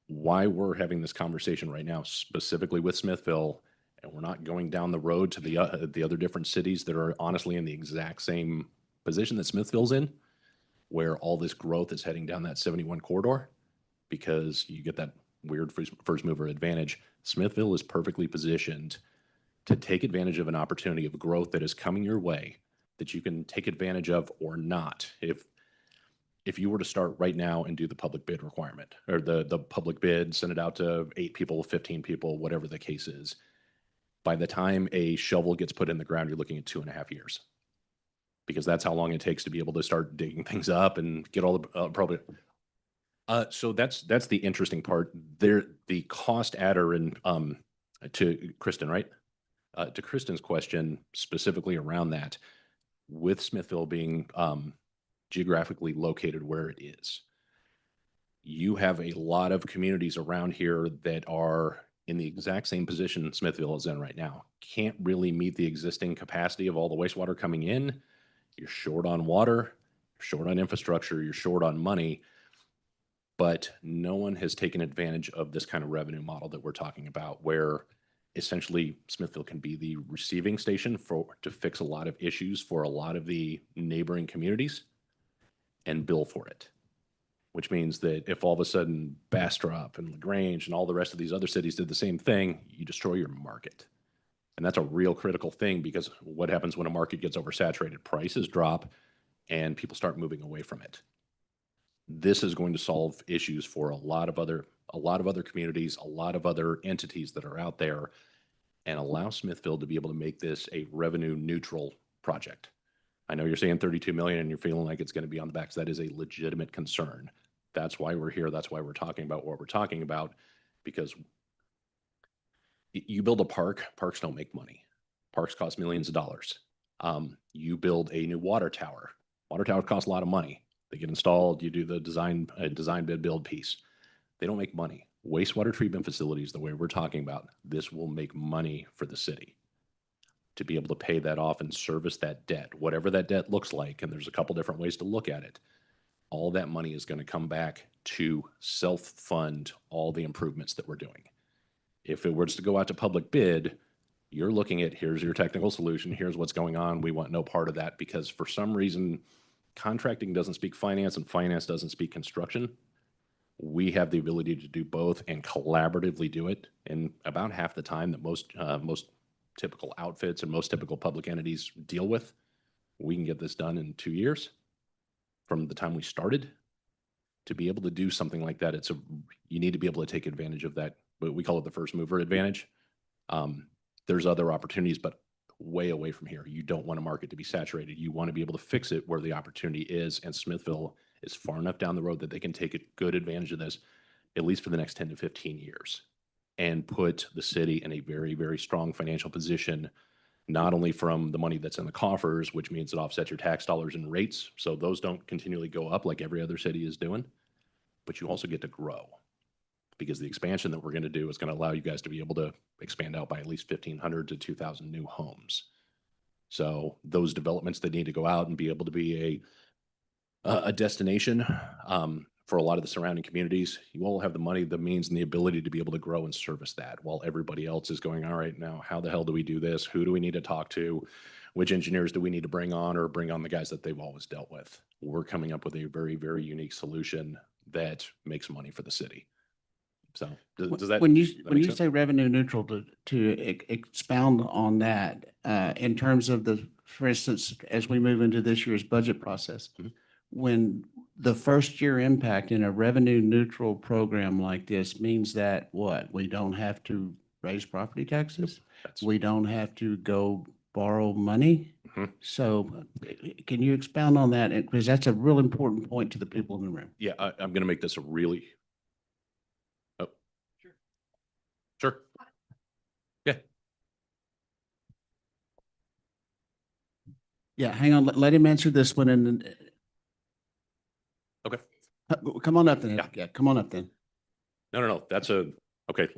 Why we're having this conversation right now, specifically with Smithville, and we're not going down the road to the other different cities that are honestly in the exact same position that Smithville's in, where all this growth is heading down that 71 corridor, because you get that weird first mover advantage. Smithville is perfectly positioned to take advantage of an opportunity of growth that is coming your way, that you can take advantage of or not. If you were to start right now and do the public bid requirement, or the public bid, send it out to 8 people, 15 people, whatever the case is, by the time a shovel gets put in the ground, you're looking at 2.5 years, because that's how long it takes to be able to start digging things up and get all the probably. So that's the interesting part there. The cost adder, and to Kristen, right? To Kristen's question specifically around that, with Smithville being geographically located where it is, you have a lot of communities around here that are in the exact same position Smithville is in right now. Can't really meet the existing capacity of all the wastewater coming in. You're short on water, you're short on infrastructure, you're short on money, but no one has taken advantage of this kind of revenue model that we're talking about, where essentially Smithville can be the receiving station to fix a lot of issues for a lot of the neighboring communities and bill for it. Which means that if all of a sudden Bastrop and LaGrange and all the rest of these other cities did the same thing, you destroy your market. And that's a real critical thing, because what happens when a market gets oversaturated? Prices drop and people start moving away from it. This is going to solve issues for a lot of other communities, a lot of other entities that are out there, and allow Smithville to be able to make this a revenue neutral project. I know you're saying 32 million and you're feeling like it's going to be on the backs. That is a legitimate concern. That's why we're here. That's why we're talking about what we're talking about, because you build a park, parks don't make money. Parks cost millions of dollars. You build a new water tower. Water towers cost a lot of money. They get installed, you do the design bid build piece. They don't make money. Wastewater treatment facilities, the way we're talking about, this will make money for the city to be able to pay that off and service that debt, whatever that debt looks like. And there's a couple different ways to look at it. All that money is going to come back to self-fund all the improvements that we're doing. If it were to go out to public bid, you're looking at, here's your technical solution, here's what's going on. We want no part of that, because for some reason, contracting doesn't speak finance and finance doesn't speak construction. We have the ability to do both and collaboratively do it in about half the time that most typical outfits and most typical public entities deal with. We can get this done in 2 years from the time we started. To be able to do something like that, you need to be able to take advantage of that, but we call it the first mover advantage. There's other opportunities, but way away from here. You don't want a market to be saturated. You want to be able to fix it where the opportunity is, and Smithville is far enough down the road that they can take a good advantage of this, at least for the next 10 to 15 years, and put the city in a very, very strong financial position, not only from the money that's in the coffers, which means it offsets your tax dollars and rates, so those don't continually go up like every other city is doing, but you also get to grow. Because the expansion that we're going to do is going to allow you guys to be able to expand out by at least 1,500 to 2,000 new homes. So those developments that need to go out and be able to be a destination for a lot of the surrounding communities, you all have the money, the means, and the ability to be able to grow and service that, while everybody else is going, all right, now how the hell do we do this? Who do we need to talk to? Which engineers do we need to bring on, or bring on the guys that they've always dealt with? We're coming up with a very, very unique solution that makes money for the city. So does that? When does that when make you sense? say revenue neutral, to expound on that, in terms of for instance, as we move into this year's budget process, Mhm. when the first year impact in a revenue neutral program like this means that what? We don't have to raise property taxes? That's, We don't have to go borrow money? Mhm. So can you expound on that? Because that's a real important point to the people in the room. yeah, I'm going to make this a really. Oh, sure. Yeah. Yeah, hang on, let him answer this one and then. Okay. Come on up then. Yeah. Yeah, come on up then. No. That's okay.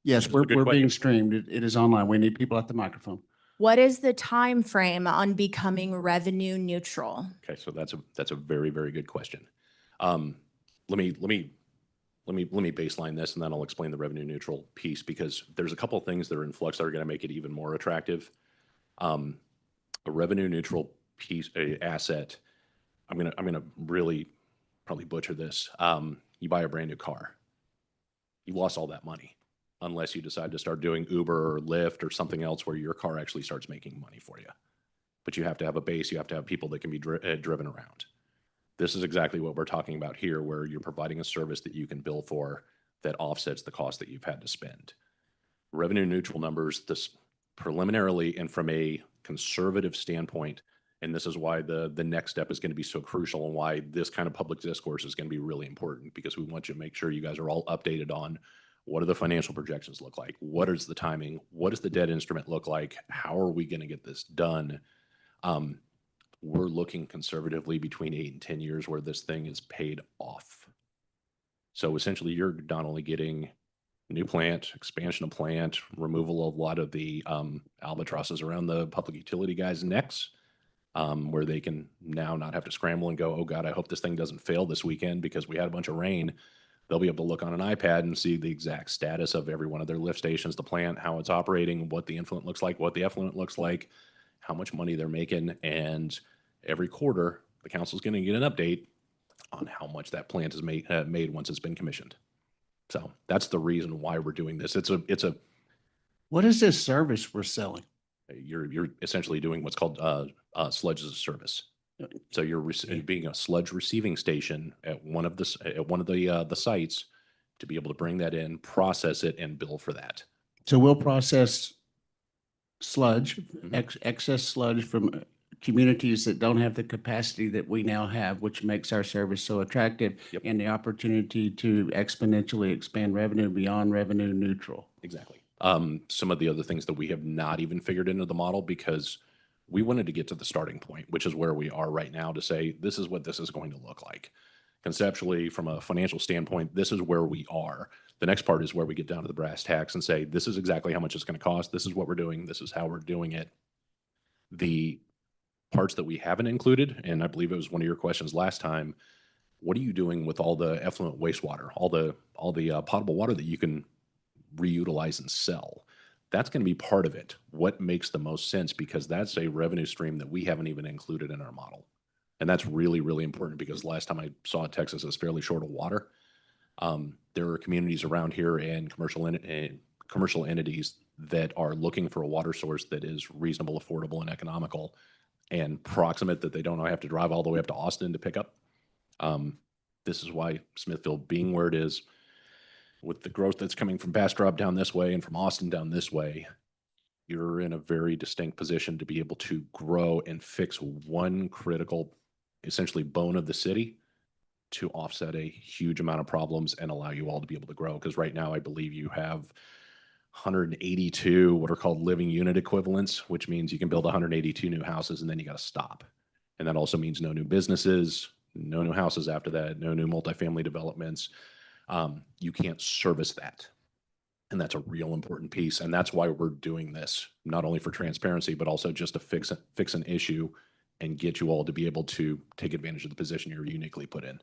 Yes, That's a good we're being question. streamed. It is online. We need people at the microphone. What is the time frame on becoming revenue neutral? Okay, so that's a very, very good question. Let me baseline this, and then I'll explain the revenue neutral piece, because there's a couple of things that are in flux that are going to make it even more attractive. A revenue neutral piece, a asset. I'm gonna really probably butcher this. You buy a brand new car, you lost all that money unless you decide to start doing Uber or Lyft or something else where your car actually starts making money for you. But you have to have a base. You have to have people that can be driven around. This is exactly what we're talking about here, where you're providing a service that you can bill for that offsets the cost that you've had to spend. Revenue neutral numbers, this preliminarily and from a conservative standpoint, and this is why the next step is going to be so crucial, and why this kind of public discourse is going to be really important, because we want you to make sure you guys are all updated on what do the financial projections look like? What is the timing? What does the debt instrument look like? How are we going to get this done? We're looking conservatively between 8 and 10 years where this thing is paid off. So essentially, you're not only getting new plant, expansion of plant, removal of a lot of the albatrosses around the public utility guys' necks, where they can now not have to scramble and go, oh God, I hope this thing doesn't fail this weekend because we had a bunch of rain. They'll be able to look on an iPad and see the exact status of every one of their lift stations, the plant, how it's operating, what the influent looks like, what the effluent looks like, how much money they're making. And every quarter, the council's going to get an update on how much that plant is made once it's been commissioned. So that's the reason why we're doing this. It's a What is this service we're selling? you're essentially doing what's called sludge as a service. So you're being a sludge receiving station at one of the sites to be able to bring that in, process it, and bill for that. So we'll process sludge, Mhm. excess sludge from communities that don't have the capacity that we now have, which makes our service so attractive. Yep. And the opportunity to exponentially expand revenue beyond revenue neutral. Exactly. Some of the other things that we have not even figured into the model, because we wanted to get to the starting point, which is where we are right now, to say, this is what this is going to look like. Conceptually, from a financial standpoint, this is where we are. The next part is where we get down to the brass tacks and say, this is exactly how much it's going to cost. This is what we're doing. This is how we're doing it. The parts that we haven't included, and I believe it was one of your questions last time, what are you doing with all the effluent wastewater, all the potable water that you can reutilize and sell? That's going to be part of it. What makes the most sense? Because that's a revenue stream that we haven't even included in our model. And that's really, really important, because last time I saw Texas is fairly short of water. There are communities around here and commercial entities that are looking for a water source that is reasonable, affordable, and economical, and proximate, that they don't have to drive all the way up to Austin to pick up. This is why Smithville, being where it is, with the growth that's coming from Bastrop down this way and from Austin down this way, you're in a very distinct position to be able to grow and fix one critical, essentially, bone of the city to offset a huge amount of problems and allow you all to be able to grow. Because right now, I believe you have 182 what are called living unit equivalents, which means you can build 182 new houses and then you got to stop. And that also means no new businesses, no new houses after that, no new multifamily developments. You can't service that. And that's a real important piece. And that's why we're doing this, not only for transparency, but also just to fix an issue and get you all to be able to take advantage of the position you're uniquely put in.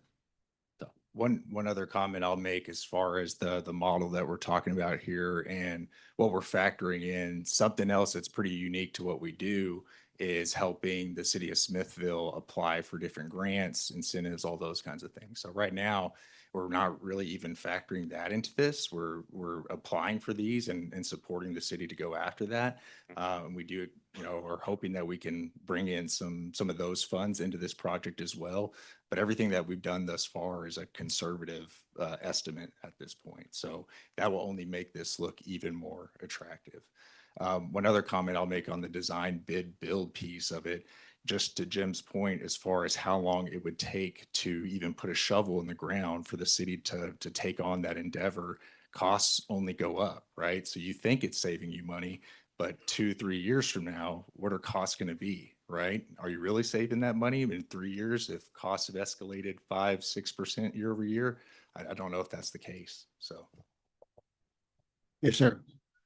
So. One other comment I'll make as far as the model that we're talking about here and what we're factoring in, something else that's pretty unique to what we do is helping the city of Smithville apply for different grants, incentives, all those kinds of things. So right now, we're not really even factoring that into this. We're applying for these and supporting the city to go after that. And we do, we're hoping that we can bring in some of those funds into this project as well. But everything that we've done thus far is a conservative estimate at this point. So that will only make this look even more attractive. One other comment I'll make on the design bid build piece of it, just to Jim's point, as far as how long it would take to even put a shovel in the ground for the city to take on that endeavor, costs only go up, right? So you think it's saving you money, but 2-3 years from now, what are costs going to be, right? Are you really saving that money in 3 years if costs have escalated 5-6% year over year? I don't know if that's the case. So. Yes, sir.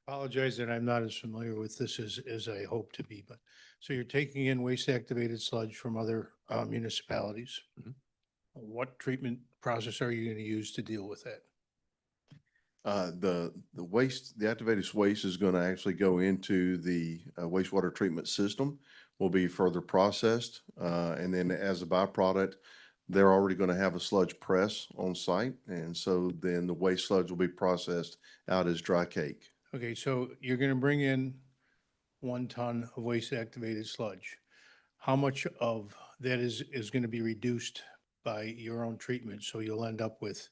Apologize that I'm not as familiar with this as I hope to be, but so you're taking in waste activated sludge from other municipalities. Mhm. What treatment process are you going to use to deal with that? The waste, the activated waste is going to actually go into the wastewater treatment system, will be further processed. And then as a byproduct, they're already going to have a sludge press on site. And so then the waste sludge will be processed out as dry cake. Okay, so you're going to bring in 1 ton of waste activated sludge. How much of that is going to be reduced by your own treatment? So you'll end up with,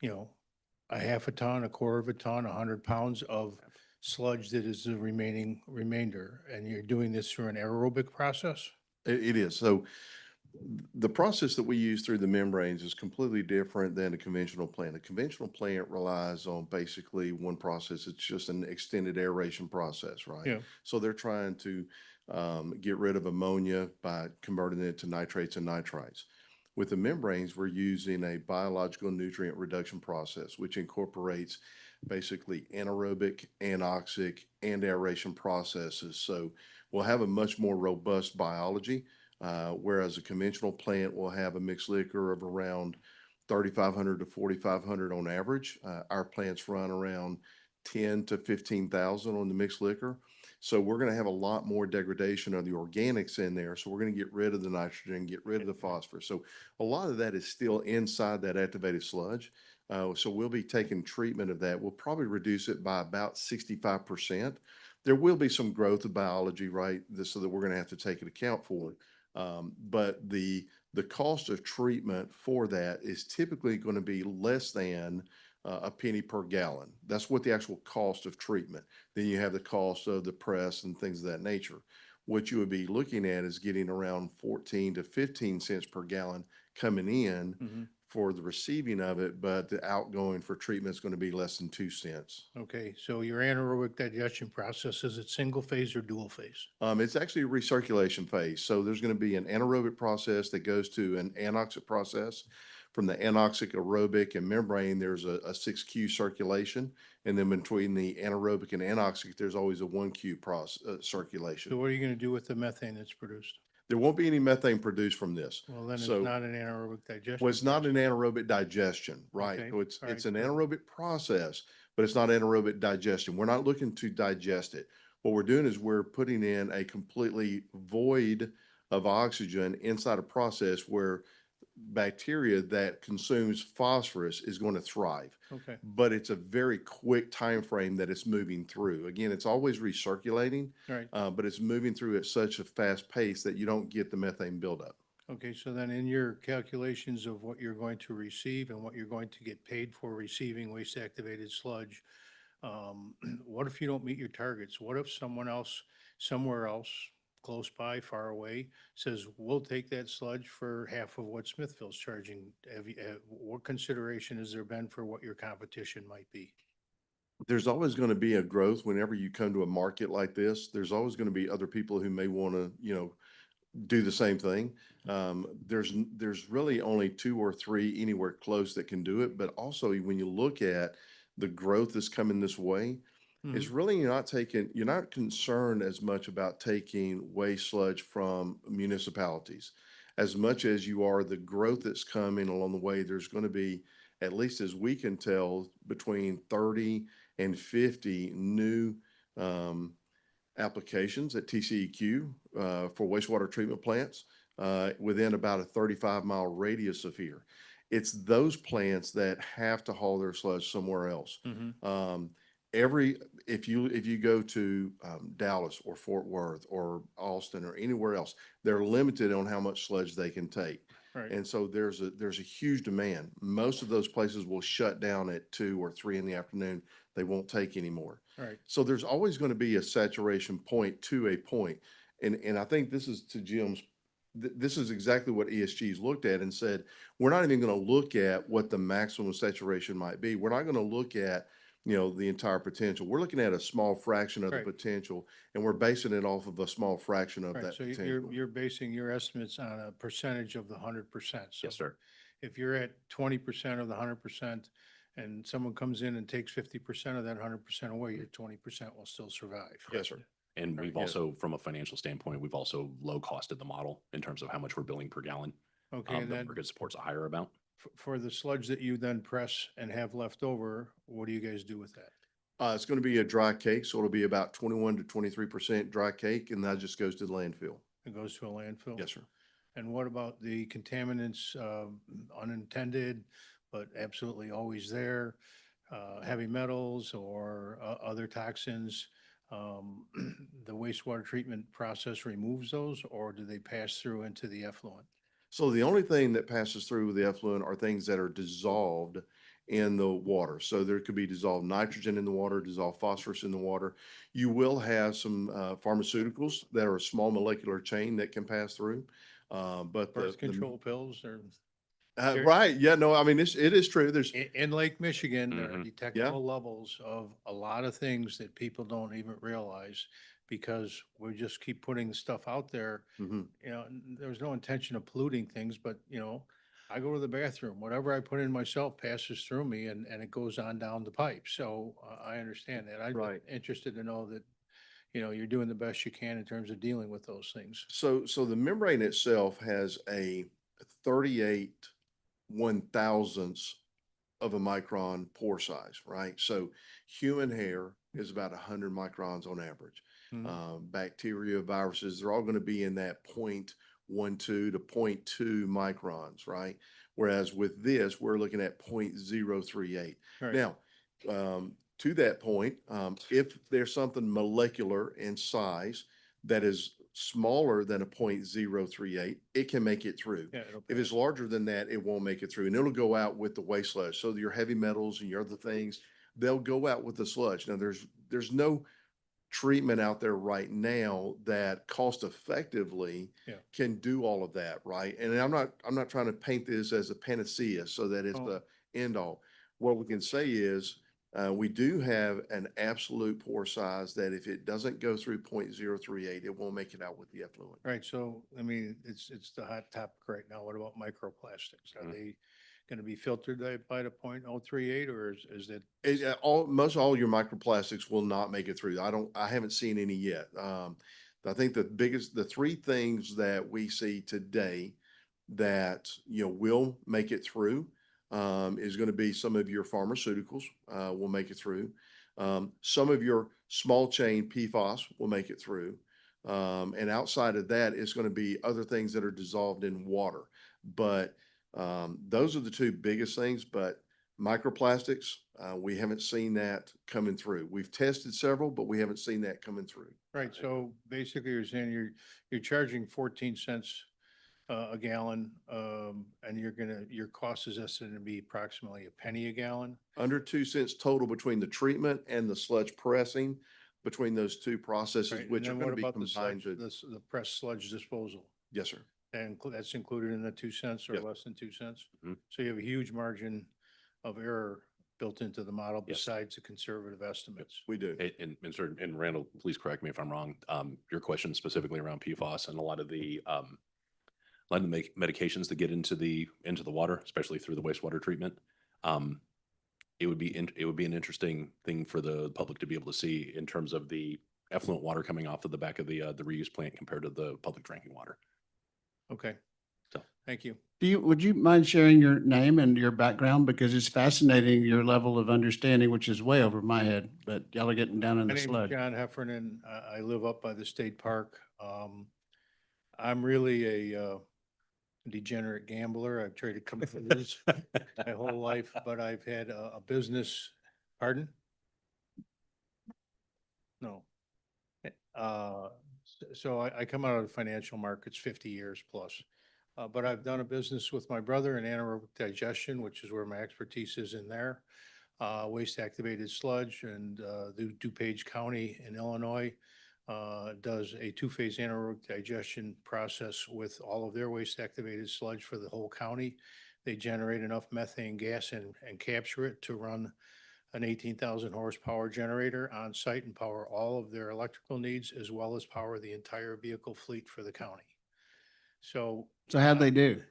a half a ton, a quarter of a ton, 100 pounds of sludge that is the remainder. And you're doing this through an aerobic process? It is. So the process that we use through the membranes is completely different than a conventional plant. A conventional plant relies on basically one process. It's just an extended aeration process, right? Yeah. So they're trying to get rid of ammonia by converting it to nitrates and nitrites. With the membranes, we're using a biological nutrient reduction process, which incorporates basically anaerobic, anoxic, and aeration processes. So we'll have a much more robust biology. Whereas a conventional plant will have a mixed liquor of around 3,500 to 4,500 on average. Our plants run around 10 to 15,000 on the mixed liquor. So we're going to have a lot more degradation of the organics in there. So we're going to get rid of the nitrogen, get rid of the phosphorus. So a lot of that is still inside that activated sludge. So we'll be taking treatment of that. We'll probably reduce it by about 65%. There will be some growth of biology, right? So that we're going to have to take into account for it. But the cost of treatment for that is typically going to be less than a penny per gallon. That's what the actual cost of treatment. Then you have the cost of the press and things of that nature. What you would be looking at is getting around 14 to 15 cents per gallon coming in for the receiving of it, but the outgoing for treatment is going to be less than 2 cents. Okay, so your anaerobic digestion process, is it single phase or dual phase? It's actually a recirculation phase. So there's going to be an anaerobic process that goes to an anoxic process. From the anoxic, aerobic, and membrane, there's a 6Q circulation. And then between the anaerobic and anoxic, there's always a 1Q circulation. So what are you going to do with the methane that's produced? There won't be any methane produced from this. Well, then it's So- not an anaerobic digestion. Well, it's not an anaerobic digestion, right? Okay, So it's all right. an anaerobic process, but it's not anaerobic digestion. We're not looking to digest it. What we're doing is we're putting in a completely void of oxygen inside a process where bacteria that consumes phosphorus is going to thrive. Okay, But it's a very quick time frame that it's moving through. Again, it's always recirculating, all right. but it's moving through at such a fast pace that you don't get the methane buildup. Okay, so then in your calculations of what you're going to receive and what you're going to get paid for receiving waste activated sludge, what if you don't meet your targets? What if someone else, somewhere else, close by, far away, says, we'll take that sludge for half of what Smithville's charging? What consideration has there been for what your competition might be? There's always going to be a growth whenever you come to a market like this. There's always going to be other people who may want to, do the same thing. There's really only 2 or 3 anywhere close that can do it. But also when you look at the growth that's coming this way, it's really you're not concerned as much about taking waste sludge from municipalities as much as you are the growth that's coming along the way. There's going to be, at least as we can tell, between 30 and 50 new applications at TCEQ for wastewater treatment plants within about a 35-mile radius of here. It's those plants that have to haul their sludge somewhere else. If you go to Dallas or Fort Worth or Austin or anywhere else, they're limited on how much sludge they can take. Right. And so there's a huge demand. Most of those places will shut down at 2 or 3 in the afternoon. They won't take anymore. Right. So there's always going to be a saturation point to a point. And I think this is to Jim's, this is exactly what ESG's looked at and said, we're not even going to look at what the maximum saturation might be. We're not going to look at, the entire potential. We're looking at a small fraction of the Right. potential, and we're basing it off of a small fraction of Right, that so potential. you're basing your estimates on a percentage of the 100%. So Yes, sir. if you're at 20% of the 100% and someone comes in and takes 50% of that 100% away, your 20% will still survive. Yes, sir. And Right, we've yes. also, from a financial standpoint, we've also low costed the model in terms of how much we're billing per gallon. Okay, and The then market supports a higher amount. for the sludge that you then press and have left over, what do you guys do with that? It's going to be a dry cake, so it'll be about 21 to 23% dry cake, and that just goes to the landfill. It goes to a landfill? Yes, sir. And what about the contaminants, unintended, but absolutely always there? Heavy metals or other toxins? The wastewater treatment process removes those, or do they pass through into the effluent? So the only thing that passes through with the effluent are things that are dissolved in the water. So there could be dissolved nitrogen in the water, dissolved phosphorus in the water. You will have some pharmaceuticals that are a small molecular chain that can pass through. But Birth control pills or? right. Yeah, no, I mean, it is true. There's, In Lake Michigan, there are Mhm. detectable levels of a lot of things that people don't even realize because we just keep putting stuff out there. Mhm. There's no intention of polluting things, but I go to the bathroom, whatever I put in myself passes through me and it goes on down the pipe. So I understand that. I'm Right. interested to know that, you're doing the best you can in terms of dealing with those things. So the membrane itself has a 38 1,000ths of a micron pore size, right? So human hair is about 100 microns on average. Bacteria, viruses, they're all going to be in that 0.12 to 0.2 microns, right? Whereas with this, we're looking at 0.038. Right. Now, to that point, if there's something molecular in size that is smaller than a 0.038, it can make it through. Yeah, it'll If it's pass. larger than that, it won't make it through, and it'll go out with the waste sludge. So your heavy metals and your other things, they'll go out with the sludge. Now, there's no treatment out there right now that cost effectively Yeah. can do all of that, right? And I'm not trying to paint this as a panacea so that it's Oh. the end all. What we can say is we do have an absolute pore size that if it doesn't go through 0.038, it won't make it out with the effluent. Right, so, I mean, it's the hot topic right now. What about microplastics? Are they going to be filtered by the 0.038 or is it? Most all your microplastics will not make it through. I haven't seen any yet. I think the 3 things that we see today that, will make it through, is going to be some of your pharmaceuticals, will make it through. Some of your small chain PFAS will make it through. And outside of that, it's going to be other things that are dissolved in water. But those are the 2 biggest things. But microplastics, we haven't seen that coming through. We've tested several, but we haven't seen that coming through. Right, so basically you're saying you're charging 14 cents a gallon, and your cost is estimated to be approximately a penny a gallon. Under 2 cents total between the treatment and the sludge pressing, between those 2 processes, Right, and which are then going what to be about the combined sludge, to. the pressed sludge disposal? Yes, sir. And that's included in the 2 cents or Yes. less than 2 cents? Mhm. So you have a huge margin of error built into the model Yes. besides the conservative estimates? We do. And Randall, please correct me if I'm wrong. Your question specifically around PFAS and a lot of the medications that get into the water, especially through the wastewater treatment. It would be an interesting thing for the public to be able to see in terms of the effluent water coming off of the back of the reuse plant compared to the public drinking water. Okay. So. Thank you. Would you mind sharing your name and your background? Because it's fascinating, your level of understanding, which is way over my head, but y'all are getting down in My the name is sludge. John Heffernan. I live up by the state park. I'm really a degenerate gambler. I've traded computers my whole life, but I've had a business, pardon? No. So I come out of the financial markets 50 years plus. But I've done a business with my brother in anaerobic digestion, which is where my expertise is in there. Waste activated sludge, and the DuPage County in Illinois does a two-phase anaerobic digestion process with all of their waste activated sludge for the whole county. They generate enough methane gas and capture it to run an 18,000 horsepower generator on site and power all of their electrical needs, as well as power the entire vehicle fleet for the county. So. So how'd they do?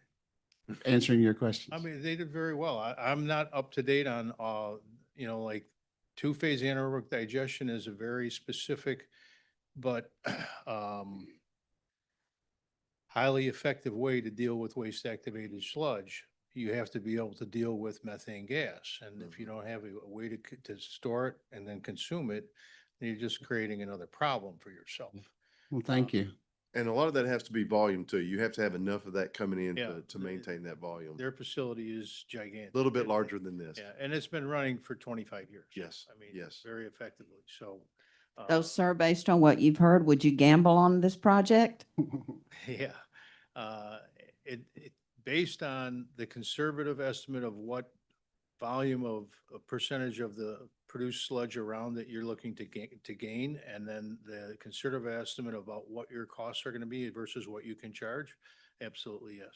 Answering your questions. I mean, they did very well. I'm not up to date on, like two-phase anaerobic digestion is a very specific, but, highly effective way to deal with waste activated sludge. You have to be able to deal with methane gas. And if you don't have a way to store it and then consume it, then you're just creating another problem for yourself. Well, thank you. And a lot of that has to be volume too. You have to have enough of that coming in Yeah. to maintain that volume. Their facility is gigantic. A little bit larger than this. Yeah, and it's been running for 25 years. Yes, I mean, yes. very effectively. So, So, sir, based on what you've heard, would you gamble on this project? yeah. Based on the conservative estimate of what volume of a percentage of the produced sludge around that you're looking to gain, and then the conservative estimate about what your costs are going to be versus what you can charge, absolutely yes.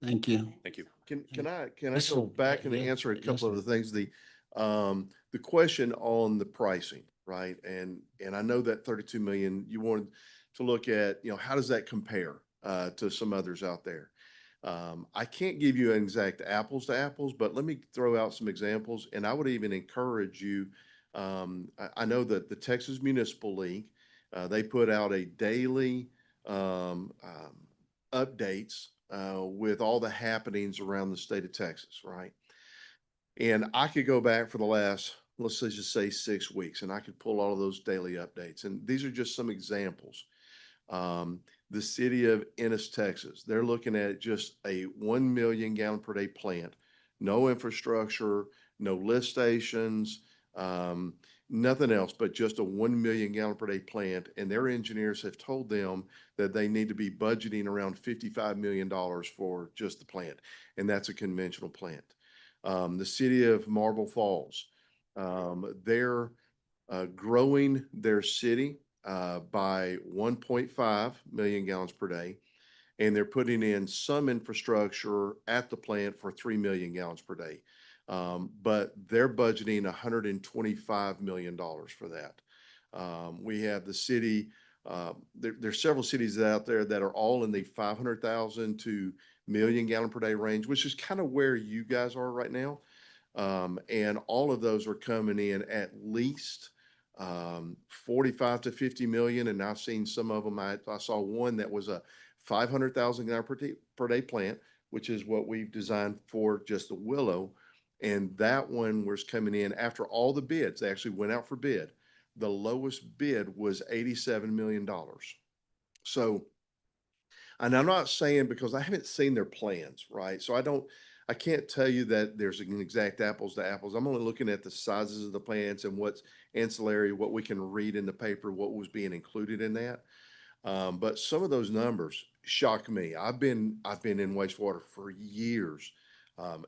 Thank you. Thank you. Can I Yes, go sir. back and Yeah, answer a yes, couple of sir. the things? The question on the pricing, right? And I know that 32 million, you wanted to look at, how does that compare to some others out there? I can't give you an exact apples to apples, but let me throw out some examples. And I would even encourage you, I know that the Texas Municipal League, they put out a daily updates with all the happenings around the state of Texas, right? And I could go back for the last, let's just say 6 weeks, and I could pull all of those daily updates. And these are just some examples. The city of Ennis, Texas, they're looking at just a 1 million gallon per day plant, no infrastructure, no lift stations, nothing else, but just a 1 million gallon per day plant. And their engineers have told them that they need to be budgeting around $55 million for just the plant. And that's a conventional plant. The city of Marble Falls, they're growing their city by 1.5 million gallons per day. And they're putting in some infrastructure at the plant for 3 million gallons per day. But they're budgeting $125 million for that. We have the city, there's several cities out there that are all in the 500,000 to million gallon per day range, which is kind of where you guys are right now. And all of those are coming in at least 45 to 50 million. And I've seen some of them. I saw one that was a 500,000 gallon per day plant, which is what we've designed for just the Willow. And that one was coming in after all the bids. They actually went out for bid. The lowest bid was $87 million. So, and I'm not saying because I haven't seen their plans, right? So I can't tell you that there's an exact apples to apples. I'm only looking at the sizes of the plants and what's ancillary, what we can read in the paper, what was being included in that. But some of those numbers shock me. I've been in wastewater for years,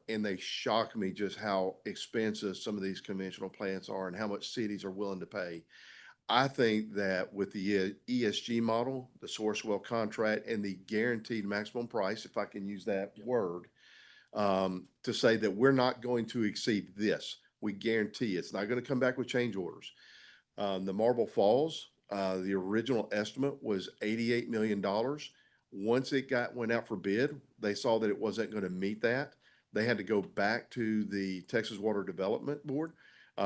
and they shock me just how expensive some of these conventional plants are and how much cities are willing to pay. I think that with the ESG model, the source well contract, and the guaranteed maximum price, if I can use that word, to say that we're not going to exceed this. We guarantee it's not going to come back with change orders. The Marble Falls, the original estimate was $88 million. Once it went out for bid, they saw that it wasn't going to meet that. They had to go back to the Texas Water Development Board.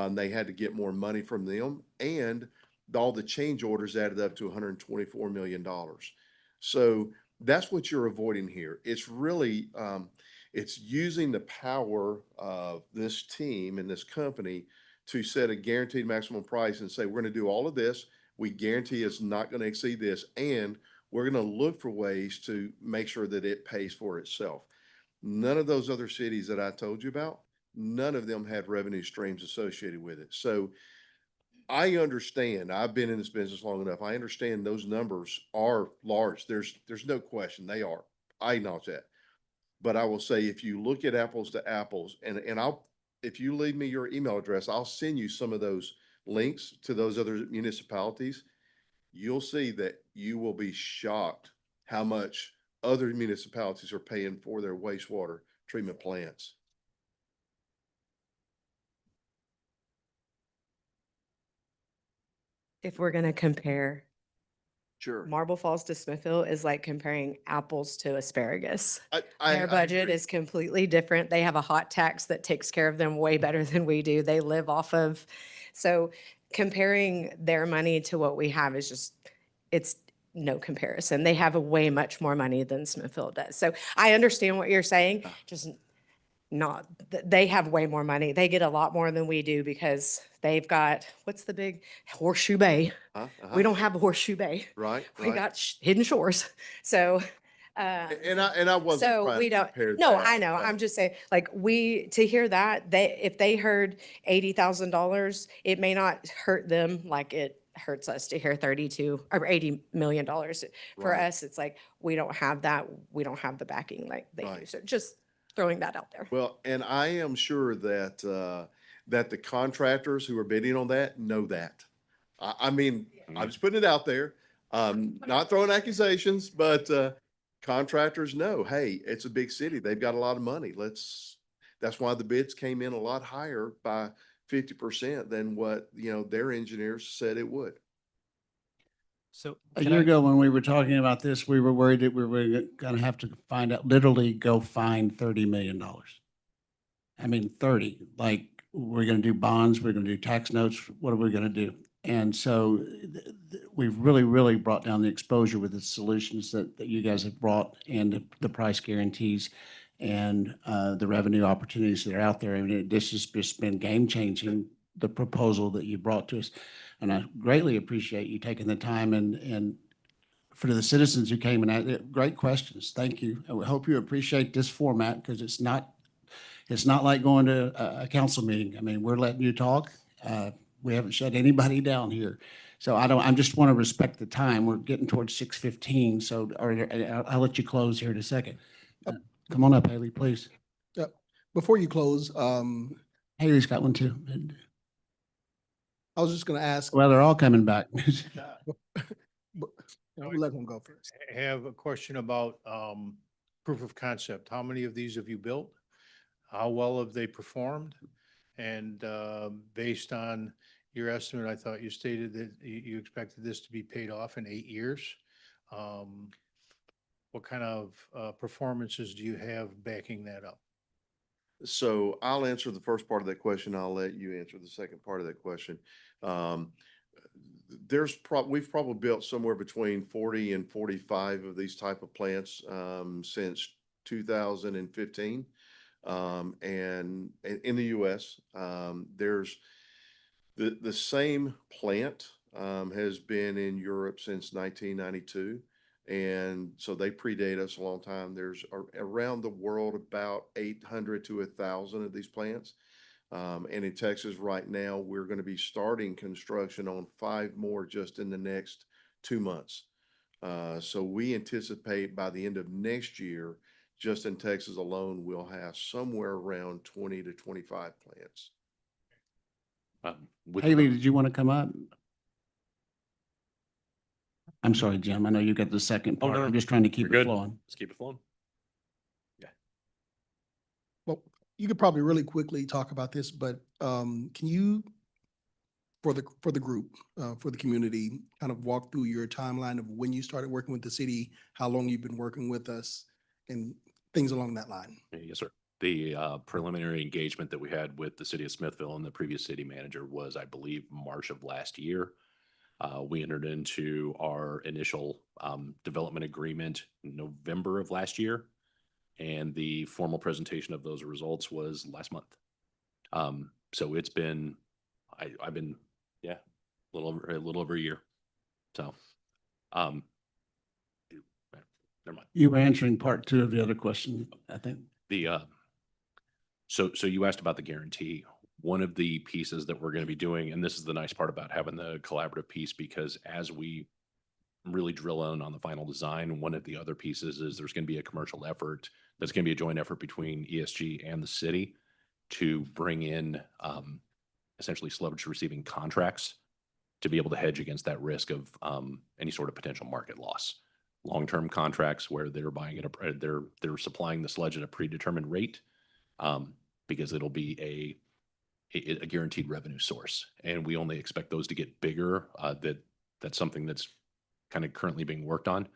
They had to get more money from them, and all the change orders added up to $124 million. So that's what you're avoiding here. It's really, it's using the power of this team and this company to set a guaranteed maximum price and say, we're going to do all of this. We guarantee it's not going to exceed this. And we're going to look for ways to make sure that it pays for itself. None of those other cities that I told you about, none of them had revenue streams associated with it. So I understand, I've been in this business long enough. I understand those numbers are large. There's no question they are. I acknowledge that. But I will say, if you look at apples to apples, and if you leave me your email address, I'll send you some of those links to those other municipalities. You'll see that you will be shocked how much other municipalities are paying for their wastewater treatment plants. If we're going to compare, Sure. Marble Falls to Smithville is like comparing apples to asparagus. I Their budget agree. is completely different. They have a hot tax that takes care of them way better than we do. They live off of. So comparing their money to what we have is just, it's no comparison. They have a way much more money than Smithville does. So I understand what you're saying, just not, they have way more money. They get a lot more than we do because they've got, what's the big Horseshoe Bay? We don't have a Horseshoe Bay. Right. We got hidden shores. So, And I wasn't so trying we to don't, compare no, that, I know. but- I'm just saying, like, to hear that, if they heard $80,000, it may not hurt them like it hurts us to hear 32 or $80 million. For Right. us, it's like, we don't have that. We don't have the backing like they do. Right. So just throwing that out there. Well, and I am sure that, that the contractors who are bidding on that know that. I mean, I'm just putting it out there. Not throwing accusations, but, contractors know, hey, it's a big city. They've got a lot of money. That's why the bids came in a lot higher by 50% than what, their engineers said it would. So A year ago, when we were talking about this, we were worried that we were going to have to literally go find $30 million. I mean, 30, like, we're going to do bonds, we're going to do tax notes, what are we going to do? And so we've really, really brought down the exposure with the solutions that you guys have brought, and the price guarantees and the revenue opportunities that are out there. I mean, this has just been game changing, the proposal that you brought to us. And I greatly appreciate you taking the time and for the citizens who came and asked great questions. Thank you. I hope you appreciate this format, because it's not like going to a council meeting. I mean, we're letting you talk. We haven't shut anybody down here. So I just want to respect the time. We're getting towards 6:15. So I'll let you close here in a second. Come on up, Haley, please. Before you close, Haley's got one too. I was just going to ask. Well, they're all coming back. We'll let him go first. I have a question about proof of concept. How many of these have you built? How well have they performed? And based on your estimate, I thought you stated that you expected this to be paid off in 8 years. What kind of performances do you have backing that up? So I'll answer the first part of that question. I'll let you answer the second part of that question. We've probably built somewhere between 40 and 45 of these type of plants since 2015. And in the US, there's the same plant has been in Europe since 1992. And so they predate us a long time. There's around the world about 800 to 1,000 of these plants. And in Texas right now, we're going to be starting construction on 5 more just in the next 2 months. So we anticipate by the end of next year, just in Texas alone, we'll have somewhere around 20 to 25 plants. Haley, did you want to come up? I'm sorry, Jim. I know you got the second part. no, I'm just trying to keep you're it good. flowing. Let's keep it flowing. Well, you could probably really quickly talk about this, but can you, for the group, for the community, kind of walk through your timeline of when you started working with the city, how long you've been working with us, and things along that line? Yes, sir. The preliminary engagement that we had with the city of Smithville and the previous city manager was, I believe, March of last year. We entered into our initial development agreement in November of last year, and the formal presentation of those results was last month. So it's been, I've been, yeah, a little over a year. So, never mind. You were answering part two of the other question, I think. So you asked about the guarantee. One of the pieces that we're going to be doing, and this is the nice part about having the collaborative piece, because as we really drill in on the final design, one of the other pieces is there's going to be a commercial effort. That's going to be a joint effort between ESG and the city to bring in essentially sludge receiving contracts to be able to hedge against that risk of any sort of potential market loss. Long-term contracts where they're buying it, they're supplying the sludge at a predetermined rate, because it'll be a guaranteed revenue source, and we only expect those to get bigger. That's something that's kind of currently being worked on.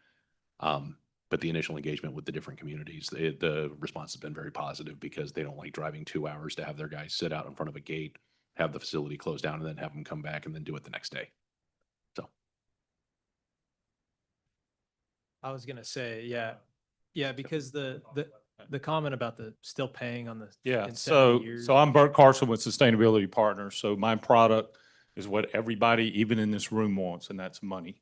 But the initial engagement with the different communities, the response has been very positive, because they don't like driving 2 hours to have their guys sit out in front of a gate, have the facility closed down, and then have them come back and then do it the next day. So. I was gonna say, yeah, because the comment about the still paying on the. Yeah, in 70 so, years. so I'm Bert Carson with Sustainability Partners. So my product is what everybody, even in this room, wants, and that's money.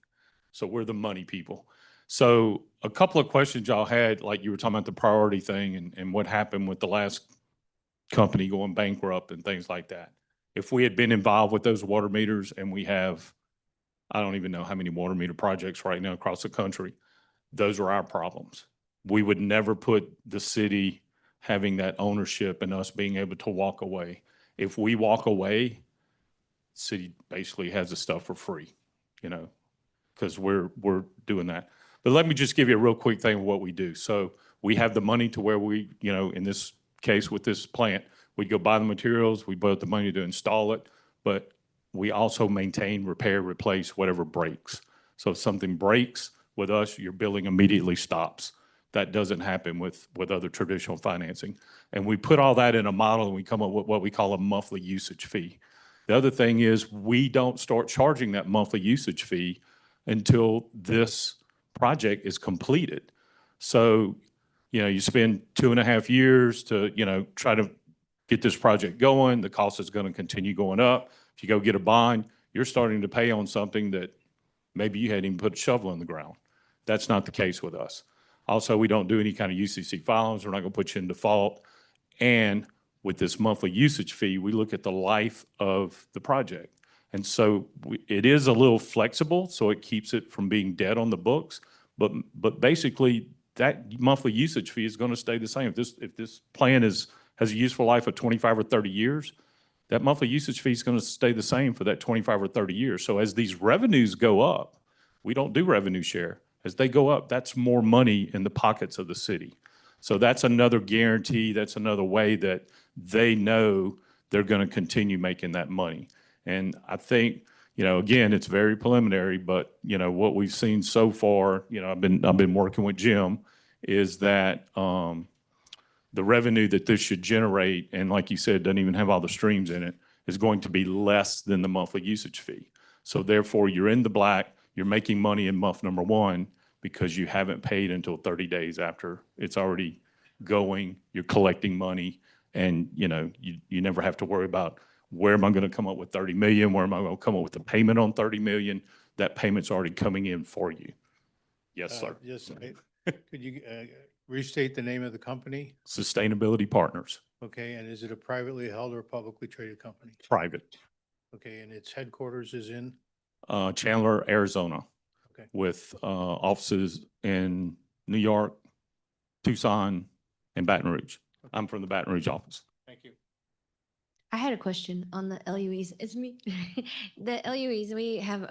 So we're the money people. So a couple of questions y'all had, like you were talking about the priority thing and what happened with the last company going bankrupt and things like that. If we had been involved with those water meters, and we have, I don't even know how many water meter projects right now across the country, those are our problems. We would never put the city having that ownership and us being able to walk away. If we walk away, city basically has the stuff for free, because we're doing that. But let me just give you a real quick thing of what we do. So we have the money to where we, in this case with this plant, we go buy the materials, we put the money to install it, but we also maintain, repair, replace whatever breaks. So if something breaks with us, your billing immediately stops. That doesn't happen with other traditional financing. And we put all that in a model, and we come up with what we call a monthly usage fee. The other thing is, we don't start charging that monthly usage fee until this project is completed. So, you spend 2.5 years to, try to get this project going. The cost is going to continue going up. If you go get a bond, you're starting to pay on something that maybe you hadn't even put a shovel in the ground. That's not the case with us. Also, we don't do any kind of UCC filings. We're not going to put you in default. And with this monthly usage fee, we look at the life of the project. And so it is a little flexible, so it keeps it from being dead on the books. But basically, that monthly usage fee is going to stay the same. If this plan has a useful life of 25 or 30 years, that monthly usage fee is going to stay the same for that 25 or 30 years. So as these revenues go up, we don't do revenue share. As they go up, that's more money in the pockets of the city. So that's another guarantee. That's another way that they know they're going to continue making that money. And I think, again, it's very preliminary, but, what we've seen so far, I've been working with Jim, is that the revenue that this should generate, and like you said, doesn't even have all the streams in it, is going to be less than the monthly usage fee. So therefore, you're in the black, you're making money in month number 1 because you haven't paid until 30 days after it's already going, you're collecting money, and you never have to worry about, where am I going to come up with 30 million? Where am I going to come up with the payment on 30 million? That payment's already coming in for you. Yes, sir. Yes, could you restate the name of the company? Sustainability Partners. Okay, and is it a privately held or publicly traded company? Private. Okay, and its headquarters is in? Chandler, Arizona. Okay. With offices in New York, Tucson, and Baton Rouge. Okay. I'm from the Baton Rouge office. Thank you. I had a question on the LUEs. It's me. The LUEs, we have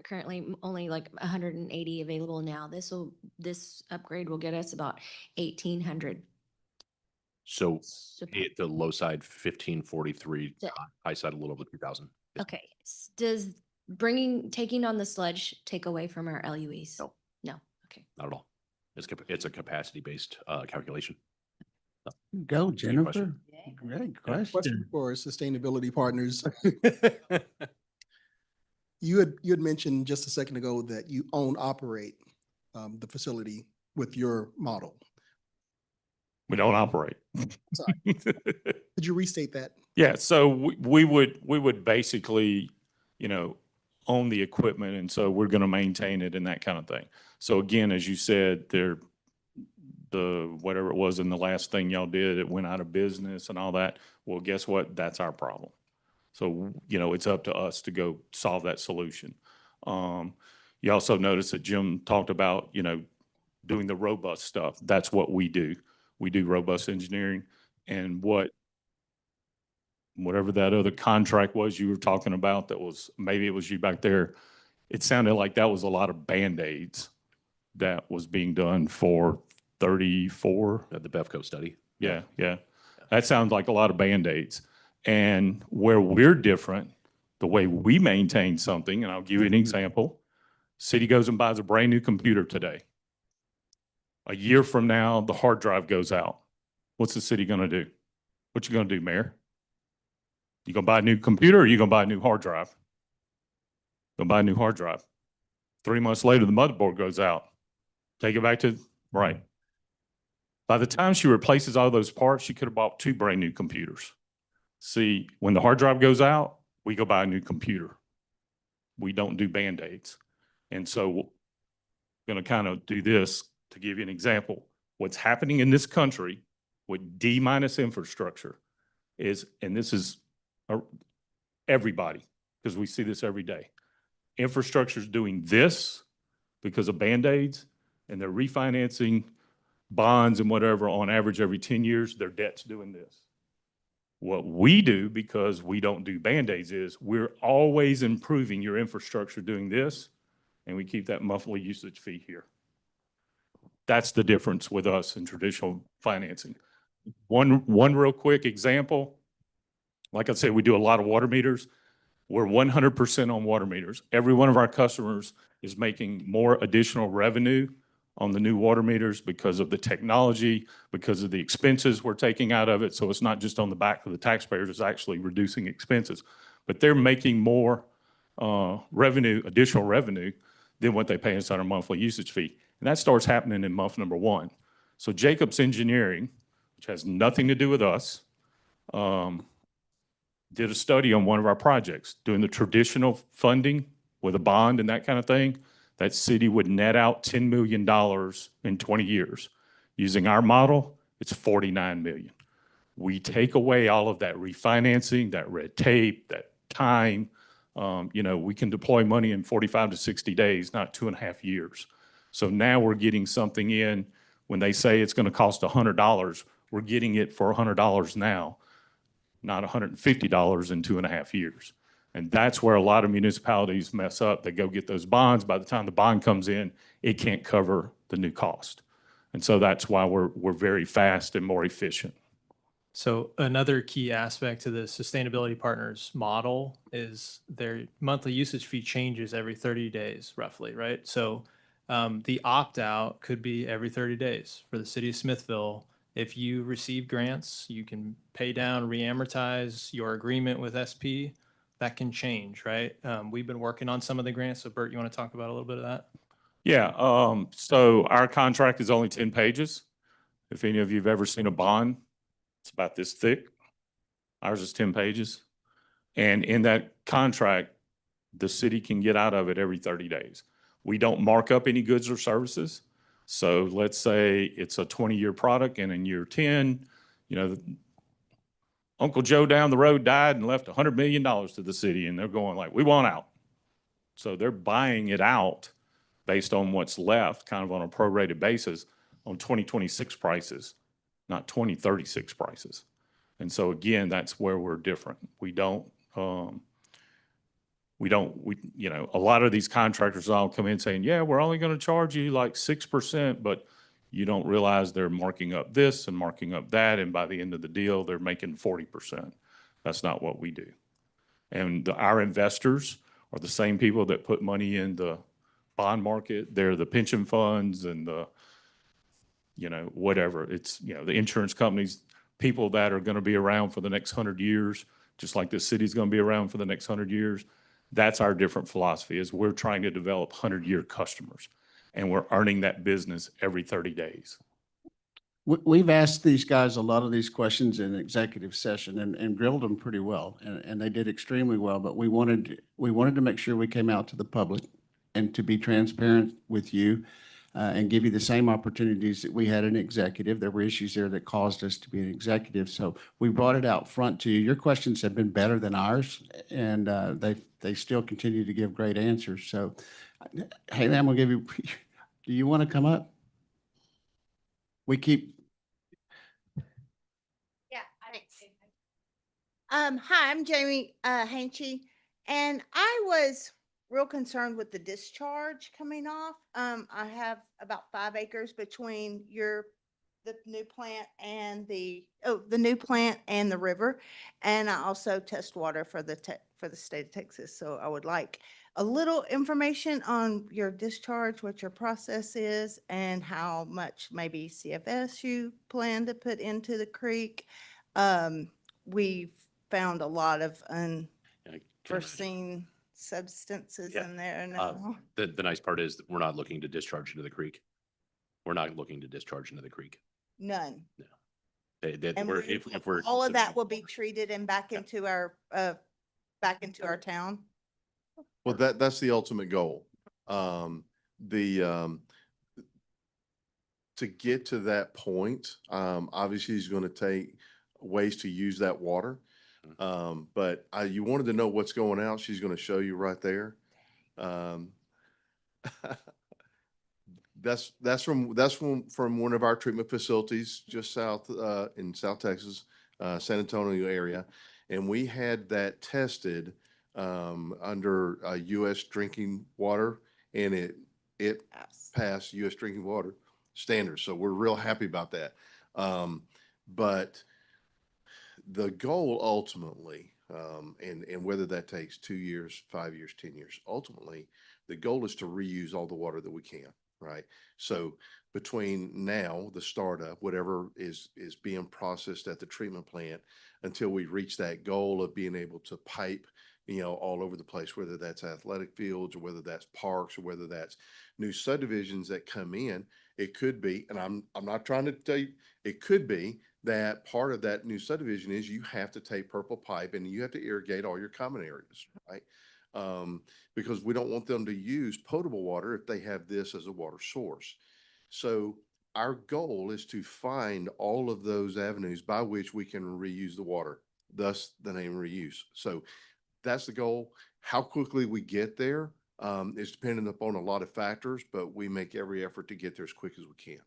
currently only like 180 available now. This upgrade will get us about 1,800. So Supp- at the low side, 1543, So- high side, a little over 2,000. Yes. Okay, does taking on the sludge take away from our LUEs? No. No, okay. Not at all. It's a capacity-based calculation. Go, Good Jennifer. question. Great Question question. for sustainability partners. You had mentioned just a second ago that you operate the facility with your model. We don't operate. Sorry. Could you restate that? Yeah, so we would basically, own the equipment, and so we're going to maintain it and that kind of thing. So again, as you said, whatever it was in the last thing y'all did, it went out of business and all that. Well, guess what? That's our problem. So, it's up to us to go solve that solution. You also notice that Jim talked about, doing the robust stuff. That's what we do. We do robust engineering, and whatever that other contract was you were talking about, maybe it was you back there. It sounded like that was a lot of Band-Aids that was being done for 34. The BEVCO study. Yeah. That sounds like a lot of Band-Aids. And where we're different, the way we maintain something, and I'll give you an example. City goes and buys a brand new computer today. A year from now, the hard drive goes out. What's the city going to do? What you going to do, Mayor? You going to buy a new computer, or you going to buy a new hard drive? Going to buy a new hard drive. 3 months later, the motherboard goes out. Take it back to, right. By the time she replaces all those parts, she could have bought 2 brand new computers. See, when the hard drive goes out, we go buy a new computer. We don't do Band-Aids. And so we're going to kind of do this to give you an example. What's happening in this country with D-minus infrastructure is, and this is everybody, because we see this every day. Infrastructure is doing this because of Band-Aids, and they're refinancing bonds and whatever on average every 10 years, their debt's doing this. What we do, because we don't do Band-Aids, is we're always improving your infrastructure doing this, and we keep that monthly usage fee here. That's the difference with us in traditional financing. One real quick example, like I said, we do a lot of water meters. We're 100% on water meters. Every one of our customers is making more additional revenue on the new water meters because of the technology, because of the expenses we're taking out of it. So it's not just on the back of the taxpayers, it's actually reducing expenses. But they're making more revenue, additional revenue, than what they pay us on our monthly usage fee. And that starts happening in month number 1. So Jacobs Engineering, which has nothing to do with us, did a study on one of our projects, doing the traditional funding with a bond and that kind of thing. That city would net out $10 million in 20 years. Using our model, it's $49 million. We take away all of that refinancing, that red tape, that time. We can deploy money in 45 to 60 days, not 2.5 years. So now we're getting something in. When they say it's going to cost $100, we're getting it for $100 now, not $150 in 2.5 years. And that's where a lot of municipalities mess up. They go get those bonds. By the time the bond comes in, it can't cover the new cost. And so that's why we're very fast and more efficient. So another key aspect to the sustainability partners model is their monthly usage fee changes every 30 days, roughly, right? So the opt-out could be every 30 days for the city of Smithville. If you receive grants, you can pay down, re-amortize your agreement with SP. That can change, right? We've been working on some of the grants. So Bert, you want to talk about a little bit of that? Yeah, so our contract is only 10 pages. If any of you have ever seen a bond, it's about this thick. Ours is 10 pages. And in that contract, the city can get out of it every 30 days. We don't mark up any goods or services. So let's say it's a 20-year product, and in year 10, Uncle Joe down the road died and left $100 million to the city, and they're going like, we want out. So they're buying it out based on what's left, kind of on a prorated basis, on 2026 prices, not 2036 prices. And so again, that's where we're different. A lot of these contractors all come in saying, yeah, we're only going to charge you like 6%, but You don't realize they're marking up this and marking up that, and by the end of the deal, they're making 40%. That's not what we do. And our investors are the same people that put money in the bond market. They're the pension funds and the, whatever. It's, the insurance companies, people that are going to be around for the next 100 years, just like this city's going to be around for the next 100 years. That's our different philosophy, is we're trying to develop 100-year customers, and we're earning that business every 30 days. We've asked these guys a lot of these questions in executive session and grilled them pretty well, and they did extremely well. But we wanted to make sure we came out to the public and to be transparent with you and give you the same opportunities that we had an executive. There were issues there that caused us to be an executive, so we brought it out front to you. Your questions have been better than ours, and they still continue to give great answers. So, hey, I'm gonna give you. Do you want to come up? We keep. Yeah, thanks. Hi, I'm Jamie Hanchy, and I was real concerned with the discharge coming off. I have about 5 acres between the new plant and the new plant and the river, and I also test water for the state of Texas. So I would like a little information on your discharge, what your process is, and how much maybe CFS you plan to put into the creek. We've found a lot of unforeseen substances in there now. The nice part is that we're not looking to discharge into the creek. We're not looking to discharge into the creek. None. No. And If we're all of that considering- will be treated and back into our town. Well, that's the ultimate goal. To get to that point, obviously he's going to take ways to use that water. But you wanted to know what's going out. She's going to show you right there. That's from one of our treatment facilities just south in South Texas, San Antonio area, and we had that tested under U.S. drinking water, and it passed U.S. drinking water standards. So we're real happy about that. But the goal ultimately, and whether that takes 2 years, 5 years, 10 years, ultimately, the goal is to reuse all the water that we can, right? So between now, the startup, whatever is being processed at the treatment plant, until we reach that goal of being able to pipe, all over the place, whether that's athletic fields or whether that's parks or whether that's new subdivisions that come in, it could be, and I'm not trying to tell you, it could be that part of that new subdivision is you have to take purple pipe and you have to irrigate all your common areas, right? Because we don't want them to use potable water if they have this as a water source. So our goal is to find all of those avenues by which we can reuse the water, thus the name reuse. So that's the goal. How quickly we get there is dependent upon a lot of factors, but we make every effort to get there as quick as we can.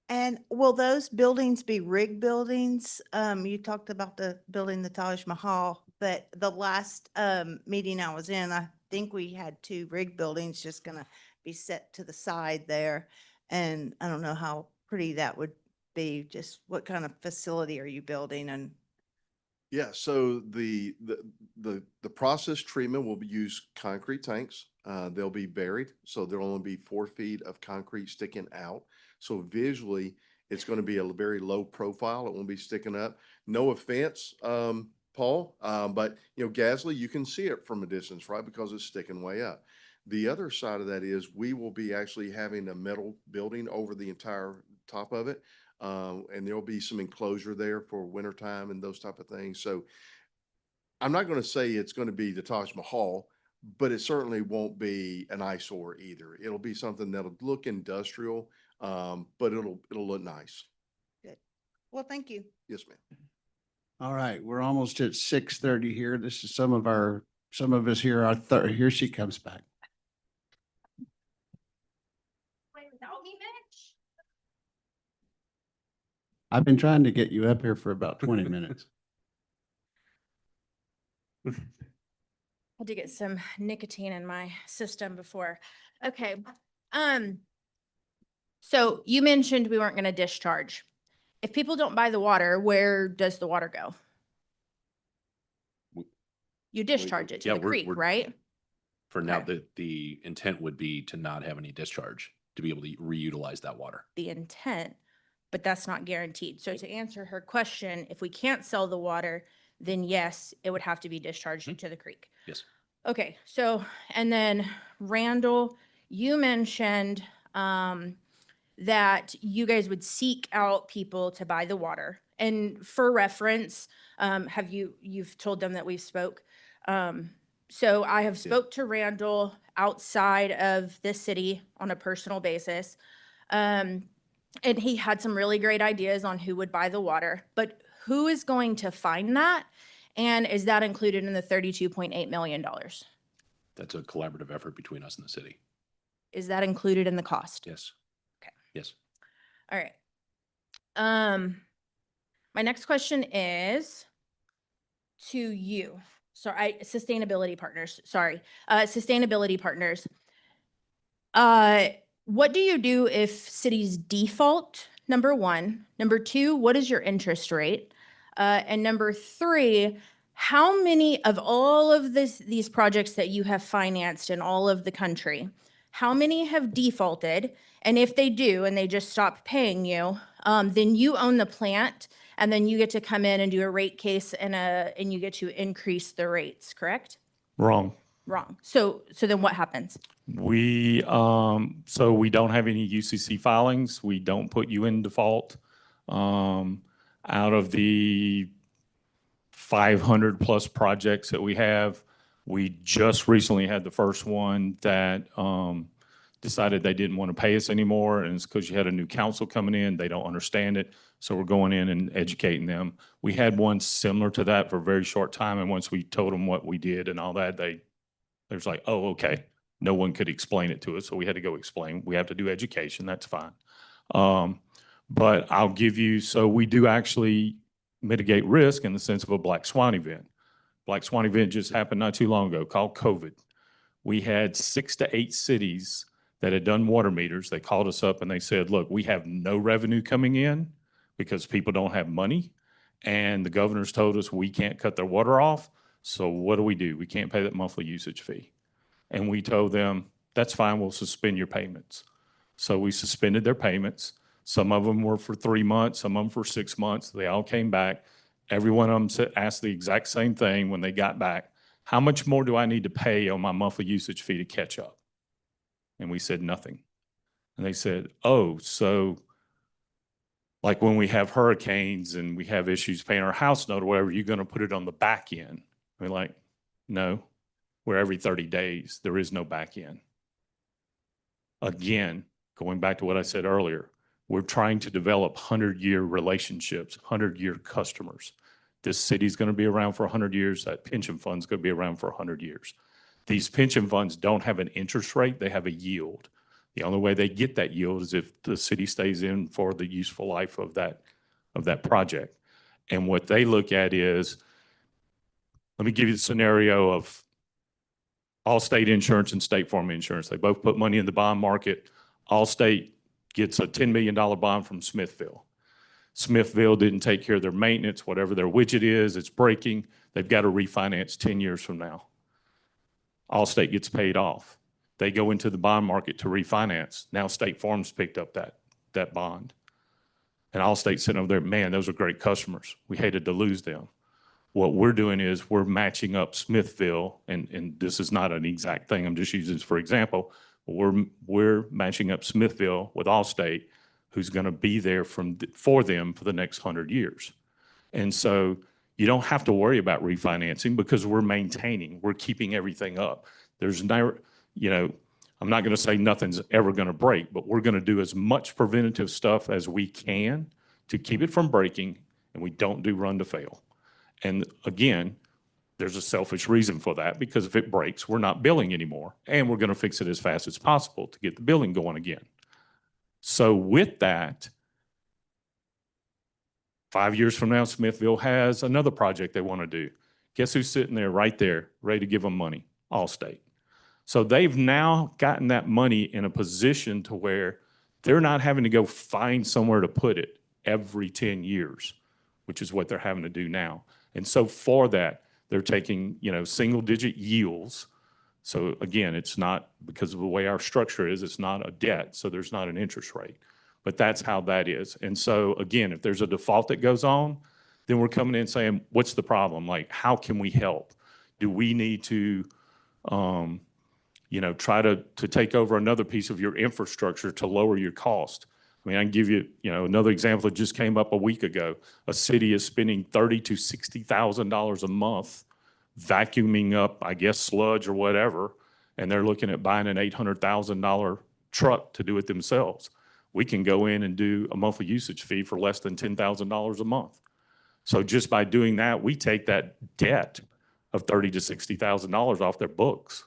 And will those buildings be rig buildings? You talked about building the Taj Mahal, but the last meeting I was in, I think we had 2 rig buildings just gonna be set to the side there. And I don't know how pretty that would be. Just what kind of facility are you building? And Yeah, so the process treatment will use concrete tanks. They'll be buried, so there'll only be 4 feet of concrete sticking out. So visually, it's going to be a very low profile. It won't be sticking up. No offense, Paul, but Gasly, you can see it from a distance, right? Because it's sticking way up. The other side of that is we will be actually having a metal building over the entire top of it. And there'll be some enclosure there for wintertime and those type of things. So I'm not going to say it's going to be the Taj Mahal, but it certainly won't be an eyesore either. It'll be something that'll look industrial, but it'll look nice. good. Well, thank you. Yes, ma'am. All right, we're almost at 6:30 here. This is some of us here are here she comes back. I've been trying to get you up here for about 20 minutes. Had to get some nicotine in my system before. Okay. So you mentioned we weren't going to discharge. If people don't buy the water, where does the water go? W- You discharge it to yeah, the we're- creek, we're- right? For now, Okay. the intent would be to not have any discharge, to be able to reutilize that water. The intent, but that's not guaranteed. So to answer her question, if we can't sell the water, then yes, it would have to be discharged into the creek. Yes. Okay, so, and then Randall, you mentioned that you guys would seek out people to buy the water. And for reference, you've told them that we've spoke. So I have spoke to Randall outside of this city on a personal basis. And he had some really great ideas on who would buy the water, but who is going to find that? And is that included in the $32.8 million? That's a collaborative effort between us and the city. Is that included in the cost? Yes. Okay. Yes. All right. My next question is to you. Sorry, sustainability partners. Sorry, sustainability partners. What do you do if cities default? Number one. Number two, what is your interest rate? And number three, how many of all of these projects that you have financed in all of the country, how many have defaulted? And if they do, and they just stop paying you, then you own the plant, and then you get to come in and do a rate case and you get to increase the rates, correct? Wrong. Wrong. So then what happens? So we don't have any UCC filings. We don't put you in default. Out of the 500 plus projects that we have, we just recently had the first one that decided they didn't want to pay us anymore. And it's because you had a new council coming in. They don't understand it. So we're going in and educating them. We had one similar to that for a very short time. And once we told them what we did and all that, they was like, oh, okay. No one could explain it to us. So we had to go explain. We have to do education. That's fine. But I'll give you, so we do actually mitigate risk in the sense of a black swan event. Black swan event just happened not too long ago called COVID. We had 6 to 8 cities that had done water meters. They called us up and they said, look, we have no revenue coming in because people don't have money. And the governor's told us we can't cut their water off. So what do? We can't pay that monthly usage fee. And we told them, that's fine, we'll suspend your payments. So we suspended their payments. Some of them were for 3 months, some of them for 6 months. They all came back. Every one of them asked the exact same thing when they got back. How much more do I need to pay on my monthly usage fee to catch up? And we said nothing. And they said, oh, so like when we have hurricanes and we have issues paying our house note or whatever, you're going to put it on the back end. We're like, no, we're every 30 days. There is no back end. Again, going back to what I said earlier, we're trying to develop 100-year relationships, 100-year customers. This city's going to be around for 100 years. That pension fund's going to be around for 100 years. These pension funds don't have an interest rate. They have a yield. The only way they get that yield is if the city stays in for the useful life of that project. And what they look at is, let me give you the scenario of Allstate Insurance and State Farm Insurance. They both put money in the bond market. Allstate gets a $10 million bond from Smithville. Smithville didn't take care of their maintenance, whatever their widget is, it's breaking. They've got to refinance 10 years from now. Allstate gets paid off. They go into the bond market to refinance. Now State Farm's picked up that bond. And Allstate's sitting over there, man, those are great customers. We hated to lose them. What we're doing is we're matching up Smithville, and this is not an exact thing, I'm just using this for example, but we're matching up Smithville with Allstate, who's going to be there for them for the next 100 years. And so you don't have to worry about refinancing because we're maintaining, we're keeping everything up. There's never, I'm not going to say nothing's ever going to break, but we're going to do as much preventative stuff as we can to keep it from breaking, and we don't do run to fail. And again, there's a selfish reason for that because if it breaks, we're not billing anymore, and we're going to fix it as fast as possible to get the billing going again. So with that, 5 years from now, Smithville has another project they want to do. Guess who's sitting there right there, ready to give them money? Allstate. So they've now gotten that money in a position to where they're not having to go find somewhere to put it every 10 years, which is what they're having to do now. And so for that, they're taking, single digit yields. So again, it's not, because of the way our structure is, it's not a debt, so there's not an interest rate. But that's how that is. And so again, if there's a default that goes on, then we're coming in saying, what's the problem? Like, how can we help? Do we need to, try to take over another piece of your infrastructure to lower your cost? I mean, I can give you, another example that just came up a week ago. A city is spending $30,000 to $60,000 a month vacuuming up, I guess, sludge or whatever, and they're looking at buying an $800,000 truck to do it themselves. We can go in and do a monthly usage fee for less than $10,000 a month. So just by doing that, we take that debt of $30,000 to $60,000 off their books.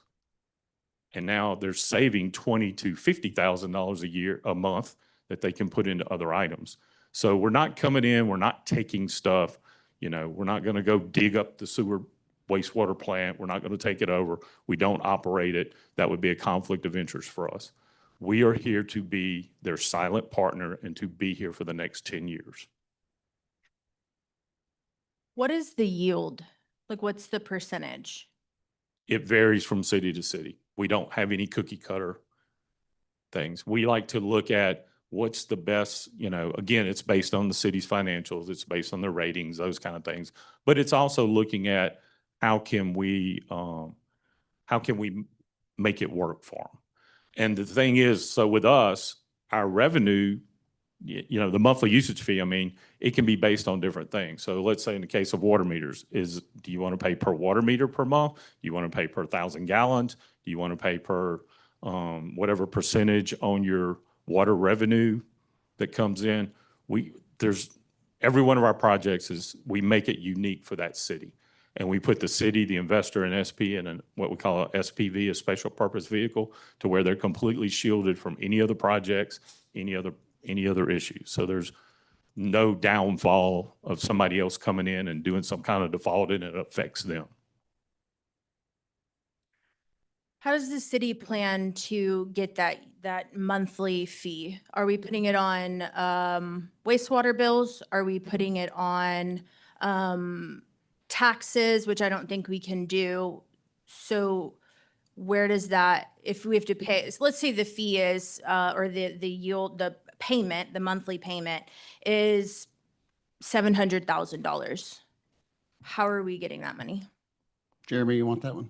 And now they're saving $20,000 to $50,000 a month that they can put into other items. So we're not coming in, we're not taking stuff, we're not going to go dig up the sewer wastewater plant. We're not going to take it over. We don't operate it. That would be a conflict of interest for us. We are here to be their silent partner and to be here for the next 10 years. What is the yield? Like, what's the percentage? It varies from city to city. We don't have any cookie cutter things. We like to look at what's the best, again, it's based on the city's financials. It's based on their ratings, those kind of things. But it's also looking at how can we make it work for them? And the thing is, so with us, our revenue, the monthly usage fee, I mean, it can be based on different things. So let's say in the case of water meters, do you want to pay per water meter per month? Do you want to pay per 1,000 gallons? Do you want to pay per whatever percentage on your water revenue that comes in? Every one of our projects we make it unique for that city. And we put the city, the investor, and SP in what we call a SPV, a special purpose vehicle, to where they're completely shielded from any other projects, any other issues. So there's no downfall of somebody else coming in and doing some kind of default and it affects them. How does the city plan to get that monthly fee? Are we putting it on wastewater bills? Are we putting it on taxes, which I don't think we can do? So where does that, if we have to pay, so let's say the fee is, or the yield, the payment, the monthly payment is $700,000. How are we getting that money? Jeremy, you want that one?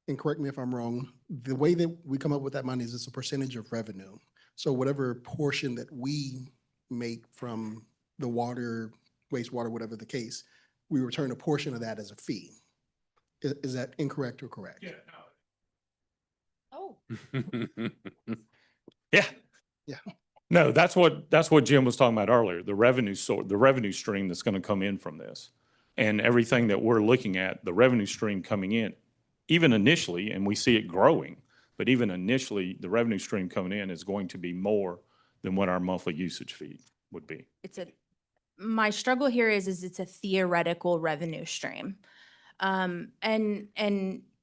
And correct me if I'm wrong, the way that we come up with that money is it's a percentage of revenue. So whatever portion that we make from the water, wastewater, whatever the case, we return a portion of that as a fee. Is that incorrect or correct? Yeah, Oh. Yeah. Yeah. No, that's what Jim was talking about earlier, the revenue stream that's going to come in from this. And everything that we're looking at, the revenue stream coming in, even initially, and we see it growing, but even initially, the revenue stream coming in is going to be more than what our monthly usage fee would be. My struggle here is it's a theoretical revenue stream. And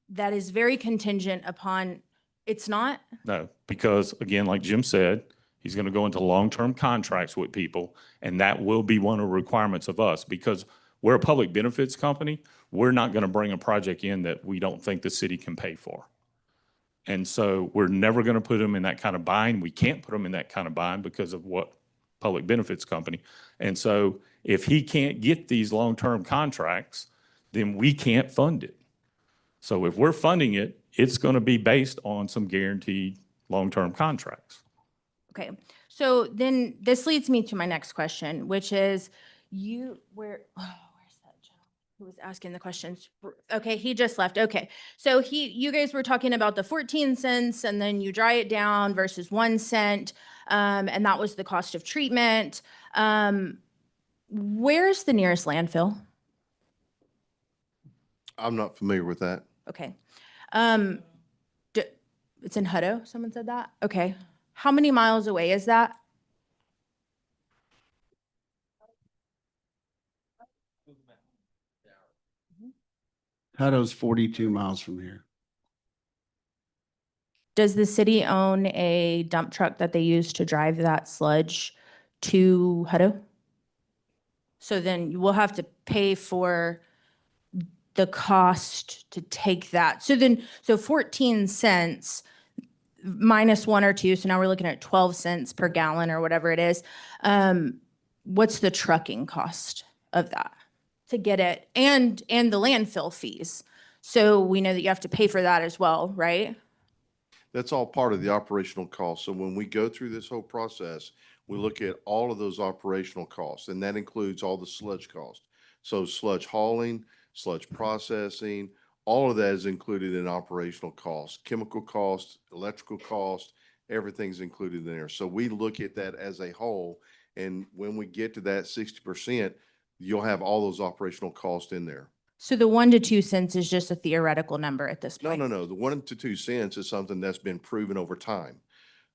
that is very contingent upon, it's not? No, because again, like Jim said, he's going to go into long-term contracts with people, and that will be one of the requirements of us, because we're a public benefits company. We're not going to bring a project in that we don't think the city can pay for. And so we're never going to put them in that kind of bind. We can't put them in that kind of bind because of what public benefits company. And so if he can't get these long-term contracts, then we can't fund it. So if we're funding it, it's going to be based on some guaranteed long-term contracts. Okay, so then this leads me to my next question, which is where's that gentleman who was asking the questions? Okay, he just left. Okay, so you guys were talking about the 14 cents and then you dry it down versus 1 cent, and that was the cost of treatment. Where's the nearest landfill? I'm not familiar with that. Okay. It's in Hutto, someone said that? Okay. How many miles away is that? Hutto's 42 miles from here. does the city own a dump truck that they use to drive that sludge to Hutto? So then we'll have to pay for the cost to take that. So 14 cents minus 1 or 2, so now we're looking at 12 cents per gallon or whatever it is. What's the trucking cost of that to get it, and the landfill fees? So we know that you have to pay for that as well, right? That's all part of the operational cost. So when we go through this whole process, we look at all of those operational costs, and that includes all the sludge costs. So sludge hauling, sludge processing, all of that is included in operational costs, chemical costs, electrical costs, everything's included in there. So we look at that as a whole. And when we get to that 60%, you'll have all those operational costs in there. So the 1 to 2 cents is just a theoretical number at this No, point? no. The 1 to 2 cents is something that's been proven over time,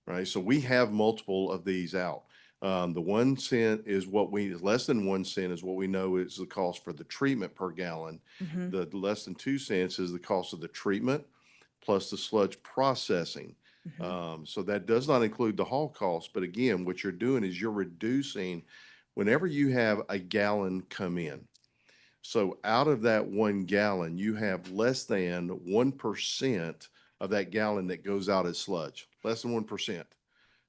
right? So we have multiple of these out. The 1 cent is less than 1 cent is what we know is the cost for the treatment per gallon. Mhm. The less than 2 cents is the cost of the treatment plus the sludge processing. So that does not include the haul cost. But again, what you're doing is you're reducing whenever you have a gallon come in. So out of that 1 gallon, you have less than 1% of that gallon that goes out as sludge, less than 1%.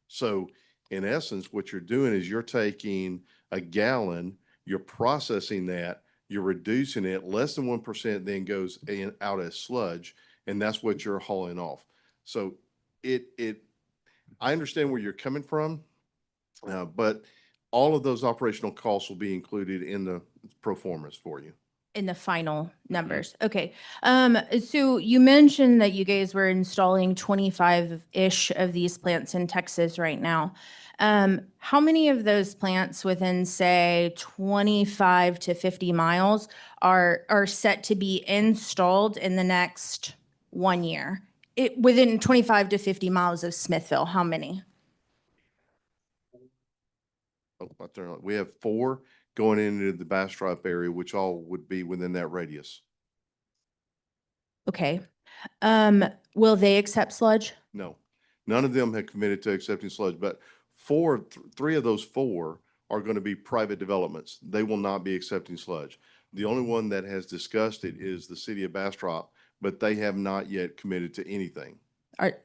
So in essence, what you're doing is you're taking a gallon, you're processing that, you're reducing it, less than 1% then goes out as sludge, and that's what you're hauling off. So I understand where you're coming from, but all of those operational costs will be included in the pro formas for you. In the final numbers. Okay. So you mentioned that you guys were installing 25-ish of these plants in Texas right now. How many of those plants within, say, 25 to 50 miles are set to be installed in the next 1 year? Within 25 to 50 miles of Smithville, how many? We have 4 going into the Bastrop area, which all would be within that radius. Okay. Will they accept sludge? No, none of them have committed to accepting sludge, but 3 of those 4 are going to be private developments. They will not be accepting sludge. The only one that has discussed it is the city of Bastrop, but they have not yet committed to anything.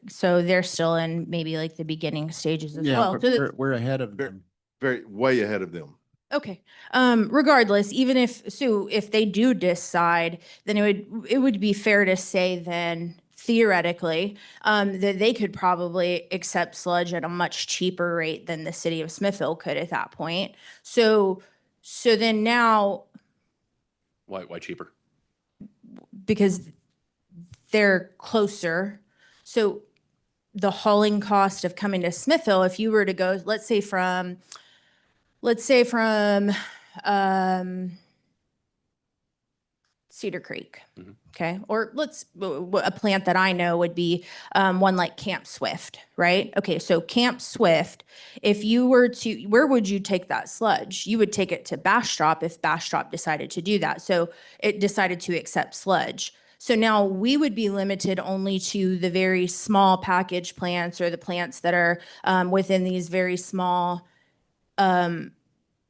So they're still in maybe like the beginning stages as Yeah, well. So we're ahead of them. Way ahead of them. okay. Regardless, even if they do decide, then it would be fair to say then theoretically that they could probably accept sludge at a much cheaper rate than the city of Smithville could at that point. So then now, Why cheaper? because they're closer, so the hauling cost of coming to Smithville, if you were to go, let's say from Cedar Creek. Mhm. Okay. Or a plant that I know would be one like Camp Swift, right? Okay. So Camp Swift, if you were to, where would you take that sludge? You would take it to Bastrop if Bastrop decided to do that. So it decided to accept sludge. So now we would be limited only to the very small package plants or the plants that are within these very small not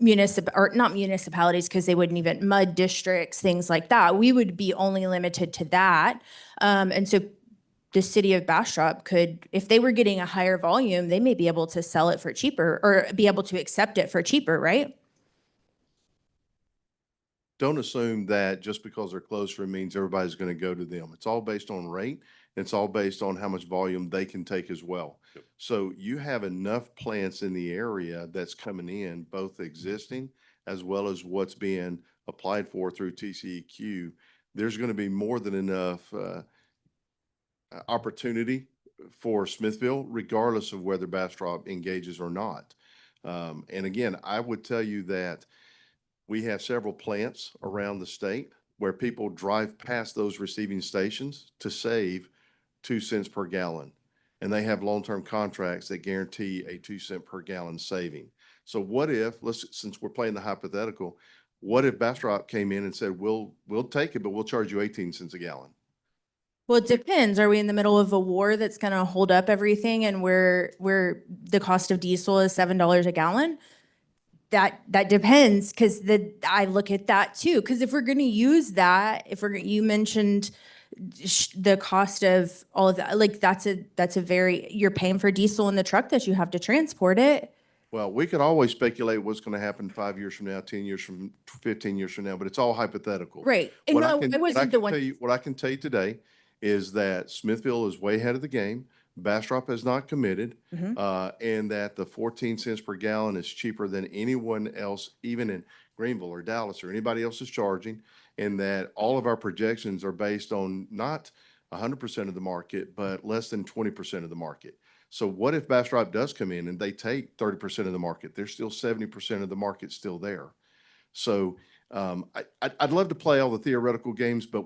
municipalities, because they wouldn't even, mud districts, things like that. We would be only limited to that. And so the city of Bastrop could, if they were getting a higher volume, they may be able to sell it for cheaper or be able to accept it for cheaper, right? Don't assume that just because they're closer means everybody's going to go to them. It's all based on rate. It's all based on how much volume they can take as well. Yep. So you have enough plants in the area that's coming in, both existing as well as what's being applied for through TCEQ. There's going to be more than enough opportunity for Smithville, regardless of whether Bastrop engages or not. And again, I would tell you that we have several plants around the state where people drive past those receiving stations to save 2 cents per gallon. And they have long-term contracts that guarantee a 2 cent per gallon saving. So what if, since we're playing the hypothetical, what if Bastrop came in and said, we'll take it, but we'll charge you 18 cents a gallon? Well, it depends. Are we in the middle of a war that's going to hold up everything and where the cost of diesel is $7 a gallon? That depends, because I look at that too. Because if we're going to use that, you mentioned the cost of all of that, like that's you're paying for diesel in the truck that you have to transport it. Well, we could always speculate what's going to happen 5 years from now, 10 years from, 15 years from now, but it's all hypothetical. Right. And What I no, can- I what wasn't the can one. tell you- What I can tell you today is that Smithville is way ahead of the game. Bastrop has not committed, Mhm. and that the 14 cents per gallon is cheaper than anyone else, even in Greenville or Dallas or anybody else is charging, and that all of our projections are based on not 100% of the market, but less than 20% of the market. So what if Bastrop does come in and they take 30% of the market? There's still 70% of the market still there. So I'd love to play all the theoretical games, but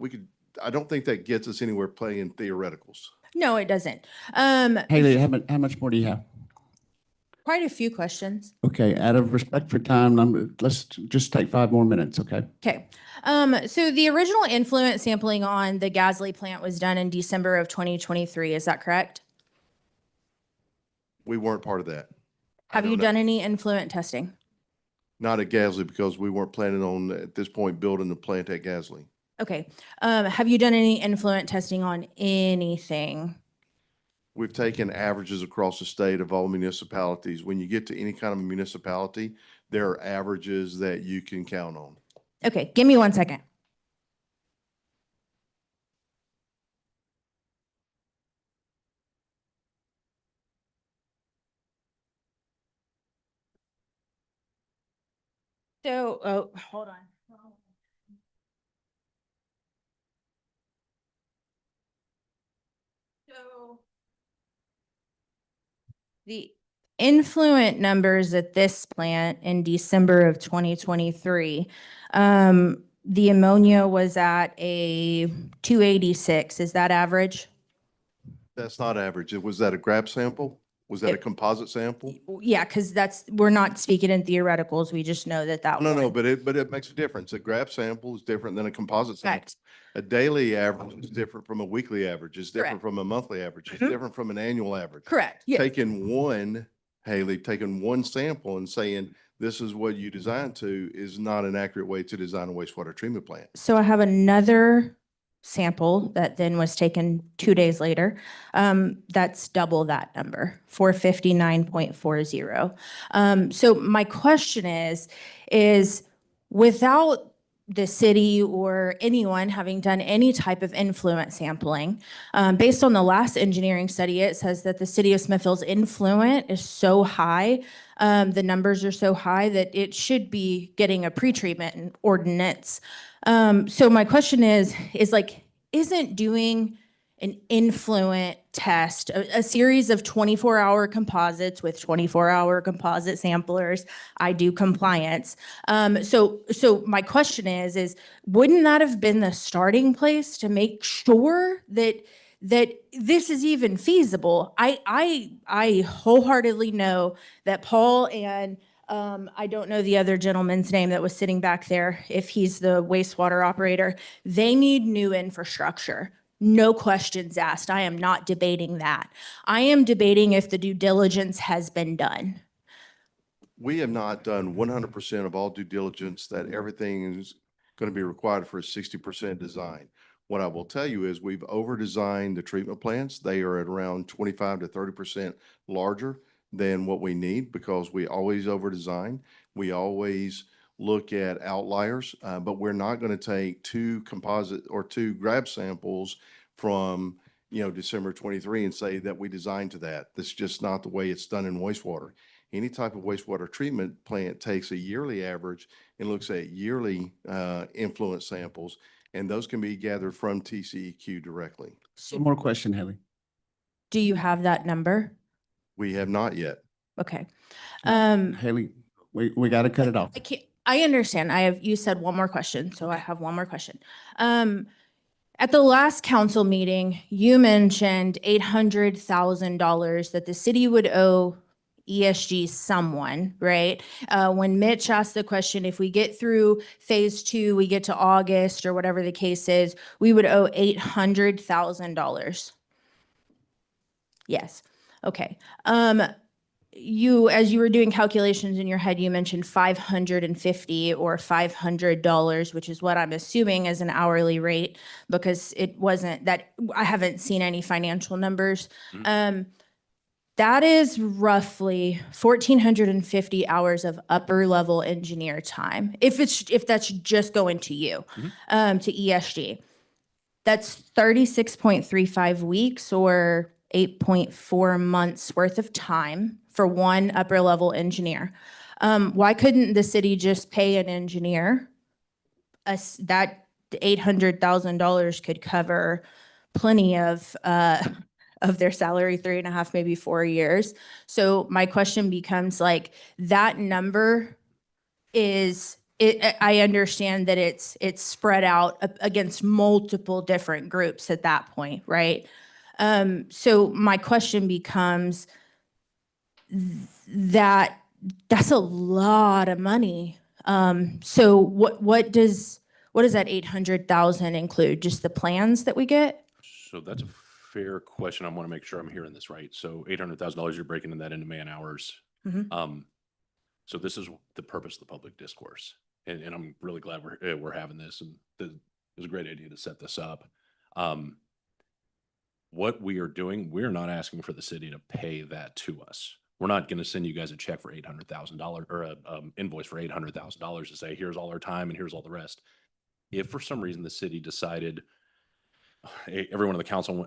I don't think that gets us anywhere playing theoreticals. No, it doesn't. Haley, how much more do you have? Quite a few questions. Okay, out of respect for time, let's just take 5 more minutes, okay? Okay. So the original influence sampling on the Gasly plant was done in December of 2023. Is that correct? We weren't part of that. Have you done any influent testing? Not at Gasly, because we weren't planning on, at this point, building the plant at Gasly. Okay. Have you done any influent testing on anything? We've taken averages across the state of all municipalities. When you get to any kind of municipality, there are averages that you can count on. Okay, give me 1 second. So, oh, hold on. So the influent numbers at this plant in December of 2023, the ammonia was at a 286. Is that average? That's not average. Was that a grab sample? Was that a It- composite sample? Yeah, because we're not speaking in theoreticals. We just know that No, one. but it makes a difference. A grab sample is different than a composite sample. Correct. A daily average is different from a weekly average. It's different Correct. from a monthly average. It's Mhm. different from an annual average. Correct. Yeah. Taking one sample and saying, this is what you designed to, is not an accurate way to design a wastewater treatment plant. So I have another sample that then was taken 2 days later. That's double that number, 459.40. So my question is without the city or anyone having done any type of influent sampling, based on the last engineering study, it says that the city of Smithville's influent is so high, the numbers are so high that it should be getting a pretreatment ordinance. So my question is like, isn't doing an influent test, a series of 24-hour composites with 24-hour composite samplers, I do compliance. So my question is wouldn't that have been the starting place to make sure that this is even feasible? I wholeheartedly know that Paul and I don't know the other gentleman's name that was sitting back there, if he's the wastewater operator. They need new infrastructure. No questions asked. I am not debating that. I am debating if the due diligence has been done. We have not done 100% of all due diligence that everything is going to be required for a 60% design. What I will tell you is we've over-designed the treatment plants. They are at around 25 to 30% larger than what we need because we always over-design. We always look at outliers, but we're not going to take 2 composite or 2 grab samples from December 23 and say that we designed to that. That's just not the way it's done in wastewater. Any type of wastewater treatment plant takes a yearly average and looks at yearly influence samples, and those can be gathered from TCEQ directly. One more question, Haley. Do you have that number? We have not yet. Okay. Haley, we got to cut it off. I understand. You said one more question, so I have one more question. At the last council meeting, you mentioned $800,000 that the city would owe ESG someone, right? When Mitch asked the question, if we get through phase 2, we get to August or whatever the case is, we would owe $800,000. Yes. Okay. As you were doing calculations in your head, you mentioned $550 or $500, which is what I'm assuming is an hourly rate, because it wasn't that, I haven't seen any financial numbers. That is roughly 1,450 hours of upper level engineer time. If that's just going to you, to ESG, that's 36.35 weeks or 8.4 months worth of time for one upper level engineer. Why couldn't the city just pay an engineer? That $800,000 could cover plenty of their salary, 3.5, maybe 4 years. So my question becomes, like, that number is it, I understand that it's spread out against multiple different groups at that point, right? So my question becomes that's a lot of money. So what does that 800,000 include? Just the plans that we get? So that's a fair question. I want to make sure I'm hearing this right. So $800,000, you're breaking that into man hours. So this is the purpose of the public discourse. And I'm really glad we're having this, and it was a great idea to set this up. What we are doing, we're not asking for the city to pay that to us. We're not going to send you guys a check for $800,000 or a invoice for $800,000 to say, here's all our time and here's all the rest. If for some reason the city decided every one of the council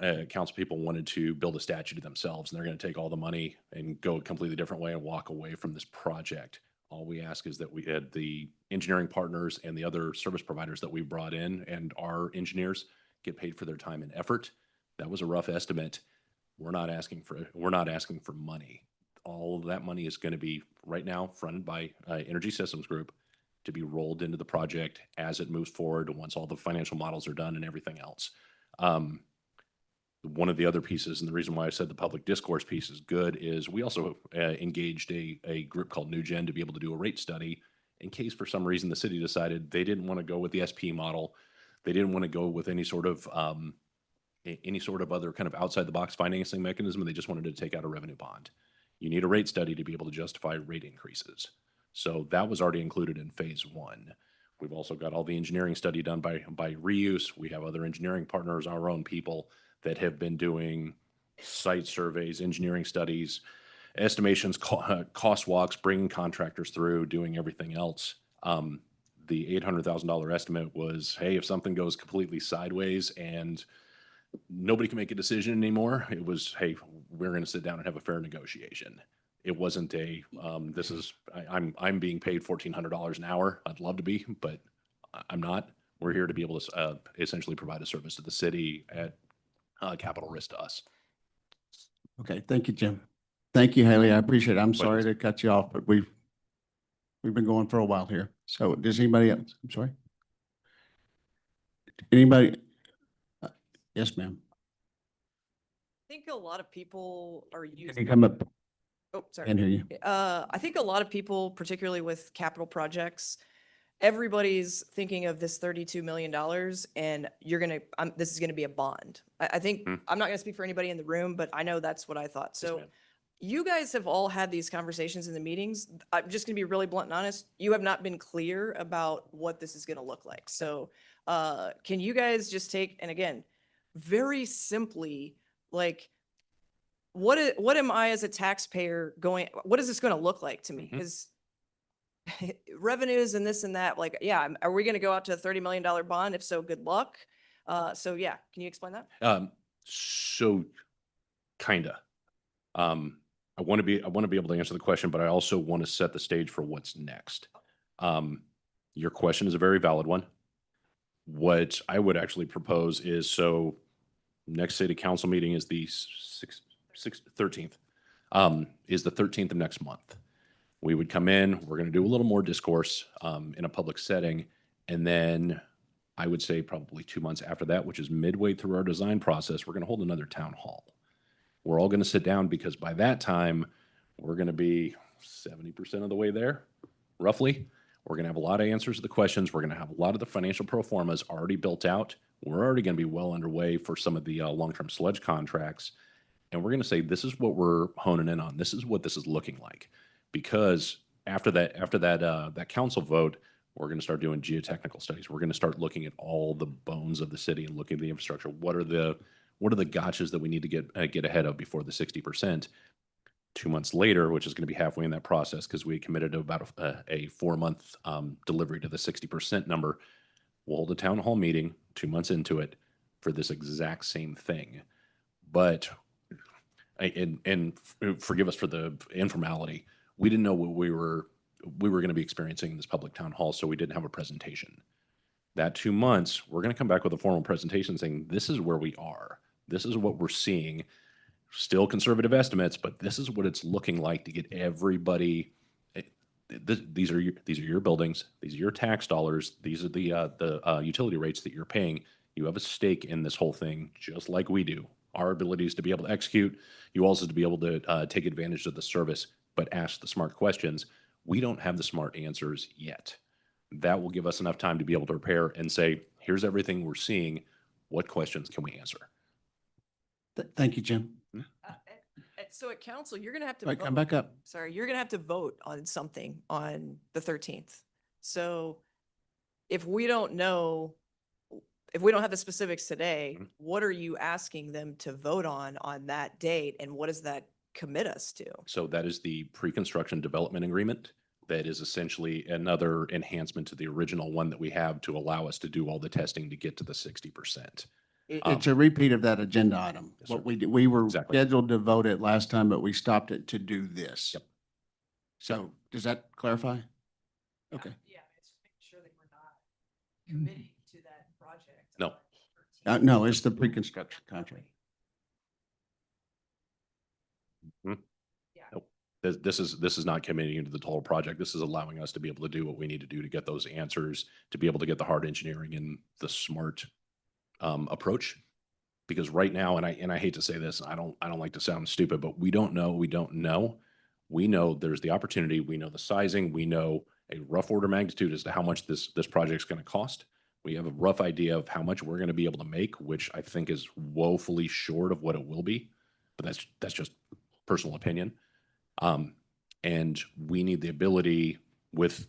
people wanted to build a statue to themselves, and they're going to take all the money and go a completely different way and walk away from this project, all we ask is that we had the engineering partners and the other service providers that we brought in and our engineers get paid for their time and effort. That was a rough estimate. We're not asking for money. All of that money is going to be right now fronted by Energy Systems Group to be rolled into the project as it moves forward once all the financial models are done and everything else. One of the other pieces, and the reason why I said the public discourse piece is good, is we also engaged a group called New Gen to be able to do a rate study in case for some reason the city decided they didn't want to go with the SP model. They didn't want to go with any sort of other kind of outside the box financing mechanism. They just wanted to take out a revenue bond. You need a rate study to be able to justify rate increases. So that was already included in phase 1. We've also got all the engineering study done by Reuse. We have other engineering partners, our own people that have been doing site surveys, engineering studies, estimations, cost walks, bringing contractors through, doing everything else. The $800,000 estimate was, hey, if something goes completely sideways and nobody can make a decision anymore, it was, hey, we're going to sit down and have a fair negotiation. It wasn't I'm being paid $1,400 an hour. I'd love to be, but I'm not. We're here to be able to essentially provide a service to the city at capital risk to us. Okay, thank you, Jim. Thank you, Haley. I appreciate it. I'm sorry to cut you off, but we've been going for a while here. So does anybody else? I'm sorry. Anybody? Yes, ma'am. I think a lot of people are using. Can you come up? Oh, sorry. Can't hear you. I think a lot of people, particularly with capital projects, everybody's thinking of this $32 million and this is going to be a bond. I think, I'm not going to speak for anybody in the room, but I know that's what I thought. So you guys have all had these conversations in the meetings. I'm just going to be really blunt and honest. You have not been clear about what this is going to look like. So can you guys just take, and again, very simply, like, what am I as a taxpayer what is this going to look like to me? Because revenues and this and that, like, yeah, are we going to go out to a $30 million bond? If so, good luck. So yeah, can you explain that? So kinda. I want to be able to answer the question, but I also want to set the stage for what's next. Your question is a very valid one. What I would actually propose is, so next city council meeting is the 13th, is the 13th of next month. We would come in, we're going to do a little more discourse in a public setting, and then I would say probably 2 months after that, which is midway through our design process, we're going to hold another town hall. We're all going to sit down because by that time, We're going to be 70% of the way there, roughly. We're going to have a lot of answers to the questions. We're going to have a lot of the financial pro formas already built out. We're already going to be well underway for some of the long-term sludge contracts. And we're going to say, this is what we're honing in on. This is what this is looking like. Because after that council vote, we're going to start doing geotechnical studies. We're going to start looking at all the bones of the city and looking at the infrastructure. What are the gotchas that we need to get ahead of before the 60%? 2 months later, which is going to be halfway in that process, because we committed to about a 4-month delivery to the 60% number. We'll hold a town hall meeting 2 months into it for this exact same thing. But forgive us for the informality. We didn't know what we were going to be experiencing in this public town hall, so we didn't have a presentation. That 2 months, we're going to come back with a formal presentation saying, this is where we are. This is what we're seeing. Still conservative estimates, but this is what it's looking like to get everybody. These are your buildings. These are your tax dollars. These are the utility rates that you're paying. You have a stake in this whole thing, just like we do. Our abilities to be able to execute, you also to be able to take advantage of the service, but ask the smart questions. We don't have the smart answers yet. That will give us enough time to be able to prepare and say, here's everything we're seeing. What questions can we answer? Thank you, Jim. So at council, you're going to have to Right, come vote. back up. Sorry, you're going to have to vote on something on the 13th. So if we don't know, if we don't have the specifics today, what are you asking them to vote on that date? And what does that commit us to? So that is the pre-construction development agreement. That is essentially another enhancement to the original one that we have to allow us to do all the testing to get to the 60%. It's a repeat of that agenda item. Yes, What sir. we did, we were Exactly. scheduled to vote it last time, but we stopped it to do this. Yep. So does that clarify? Okay. Yeah, it's just making sure that we're not committing to that project. No. No, it's the pre-construction contract. Nope. This is not committing into the total project. This is allowing us to be able to do what we need to do to get those answers, to be able to get the hard engineering and the smart approach. Because right now, and I hate to say this, I don't like to sound stupid, but we don't know. We know there's the opportunity. We know the sizing. We know a rough order magnitude as to how much this project's going to cost. We have a rough idea of how much we're going to be able to make, which I think is woefully short of what it will be. But that's just personal opinion. And we need the ability with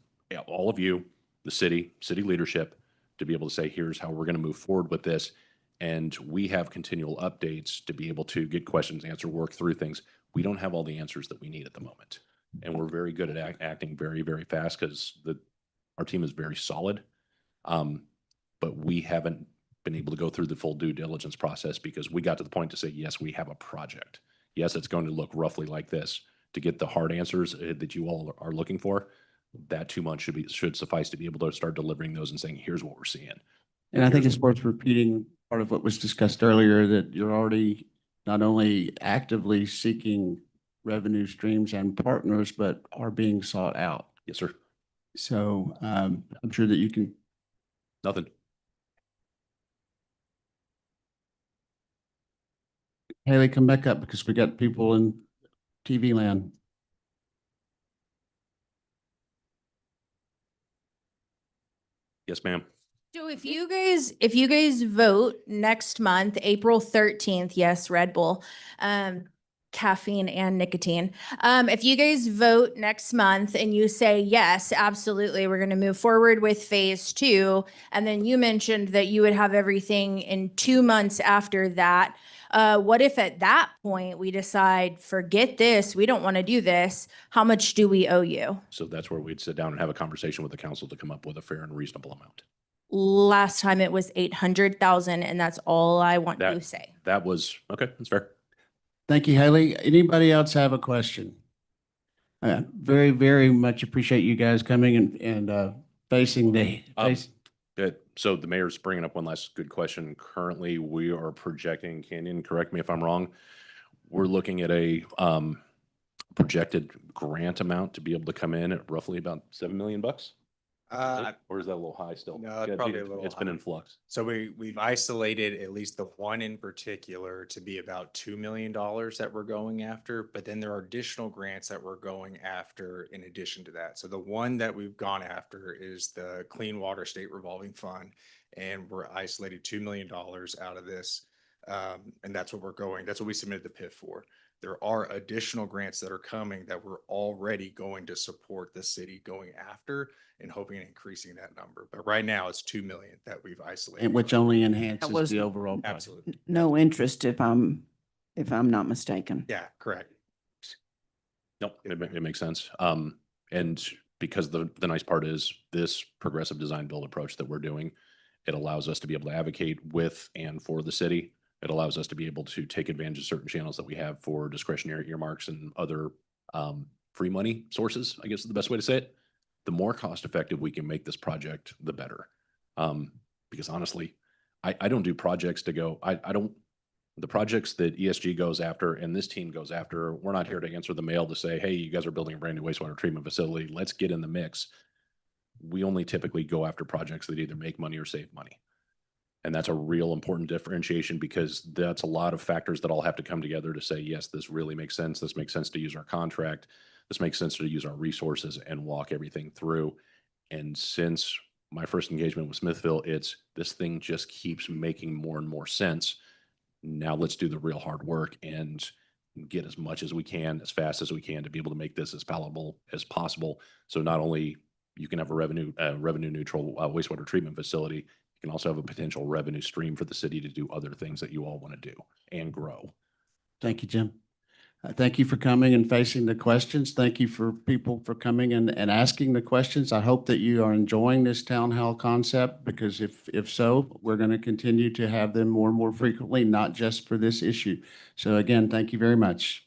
all of you, the city leadership, to be able to say, here's how we're going to move forward with this. And we have continual updates to be able to get questions answered, work through things. We don't have all the answers that we need at the moment. And we're very good at acting very, very fast because our team is very solid. But we haven't been able to go through the full due diligence process because we got to the point to say, yes, we have a project. Yes, it's going to look roughly like this. To get the hard answers that you all are looking for, that 2 months should suffice to be able to start delivering those and saying, here's what we're seeing. And I think it's worth repeating part of what was discussed earlier, that you're already not only actively seeking revenue streams and partners, but are being sought out. Yes, sir. So I'm sure that you can. Nothing. Haley, come back up because we got people in TV land. Yes, ma'am. So if you guys vote next month, April 13th, yes, Red Bull, caffeine and nicotine. If you guys vote next month and you say, yes, absolutely, we're going to move forward with phase 2. And then you mentioned that you would have everything in 2 months after that. What if at that point we decide, forget this, we don't want to do this. How much do we owe you? So that's where we'd sit down and have a conversation with the council to come up with a fair and reasonable amount. Last time it was 800,000, and that's all I want to say. That was, okay, that's fair. Thank you, Haley. Anybody else have a question? Very, very much appreciate you guys coming and facing the. Good. So the mayor's bringing up one last good question. Currently, we are projecting, Canyon, correct me if I'm wrong, we're looking at a projected grant amount to be able to come in at roughly about $7 million. Or is that a little high still? No, it's Yeah, probably a little It's been high. in flux. So we've isolated at least the one in particular to be about $2 million that we're going after, but then there are additional grants that we're going after in addition to that. So the one that we've gone after is the Clean Water State Revolving Fund, and we're isolated $2 million out of this. And that's what that's what we submitted the PIF for. There are additional grants that are coming that we're already going to support the city going after and hoping and increasing that number. But right now it's 2 million that we've isolated. And which only That enhances was the overall budget. Absolutely. no interest if I'm not mistaken. Yeah, correct. Nope, it makes sense. And because the nice part is this progressive design build approach that we're doing, it allows us to be able to advocate with and for the city. It allows us to be able to take advantage of certain channels that we have for discretionary earmarks and other free money sources, I guess is the best way to say it. The more cost effective we can make this project, the better. Because honestly, I don't do projects to go, I don't, the projects that ESG goes after and this team goes after, we're not here to answer the mail to say, hey, you guys are building a brand new wastewater treatment facility. Let's get in the mix. We only typically go after projects that either make money or save money. And that's a real important differentiation because that's a lot of factors that all have to come together to say, yes, this really makes sense. This makes sense to use our contract. This makes sense to use our resources and walk everything through. And since my first engagement with Smithville, it's this thing just keeps making more and more sense. Now let's do the real hard work and get as much as we can, as fast as we can to be able to make this as palatable as possible. So not only you can have a revenue neutral wastewater treatment facility, you can also have a potential revenue stream for the city to do other things that you all want to do and grow. Thank you, Jim. Thank you for coming and facing the questions. Thank you for people for coming and asking the questions. I hope that you are enjoying this town hall concept because if so, we're going to continue to have them more and more frequently, not just for this issue. So again, thank you very much.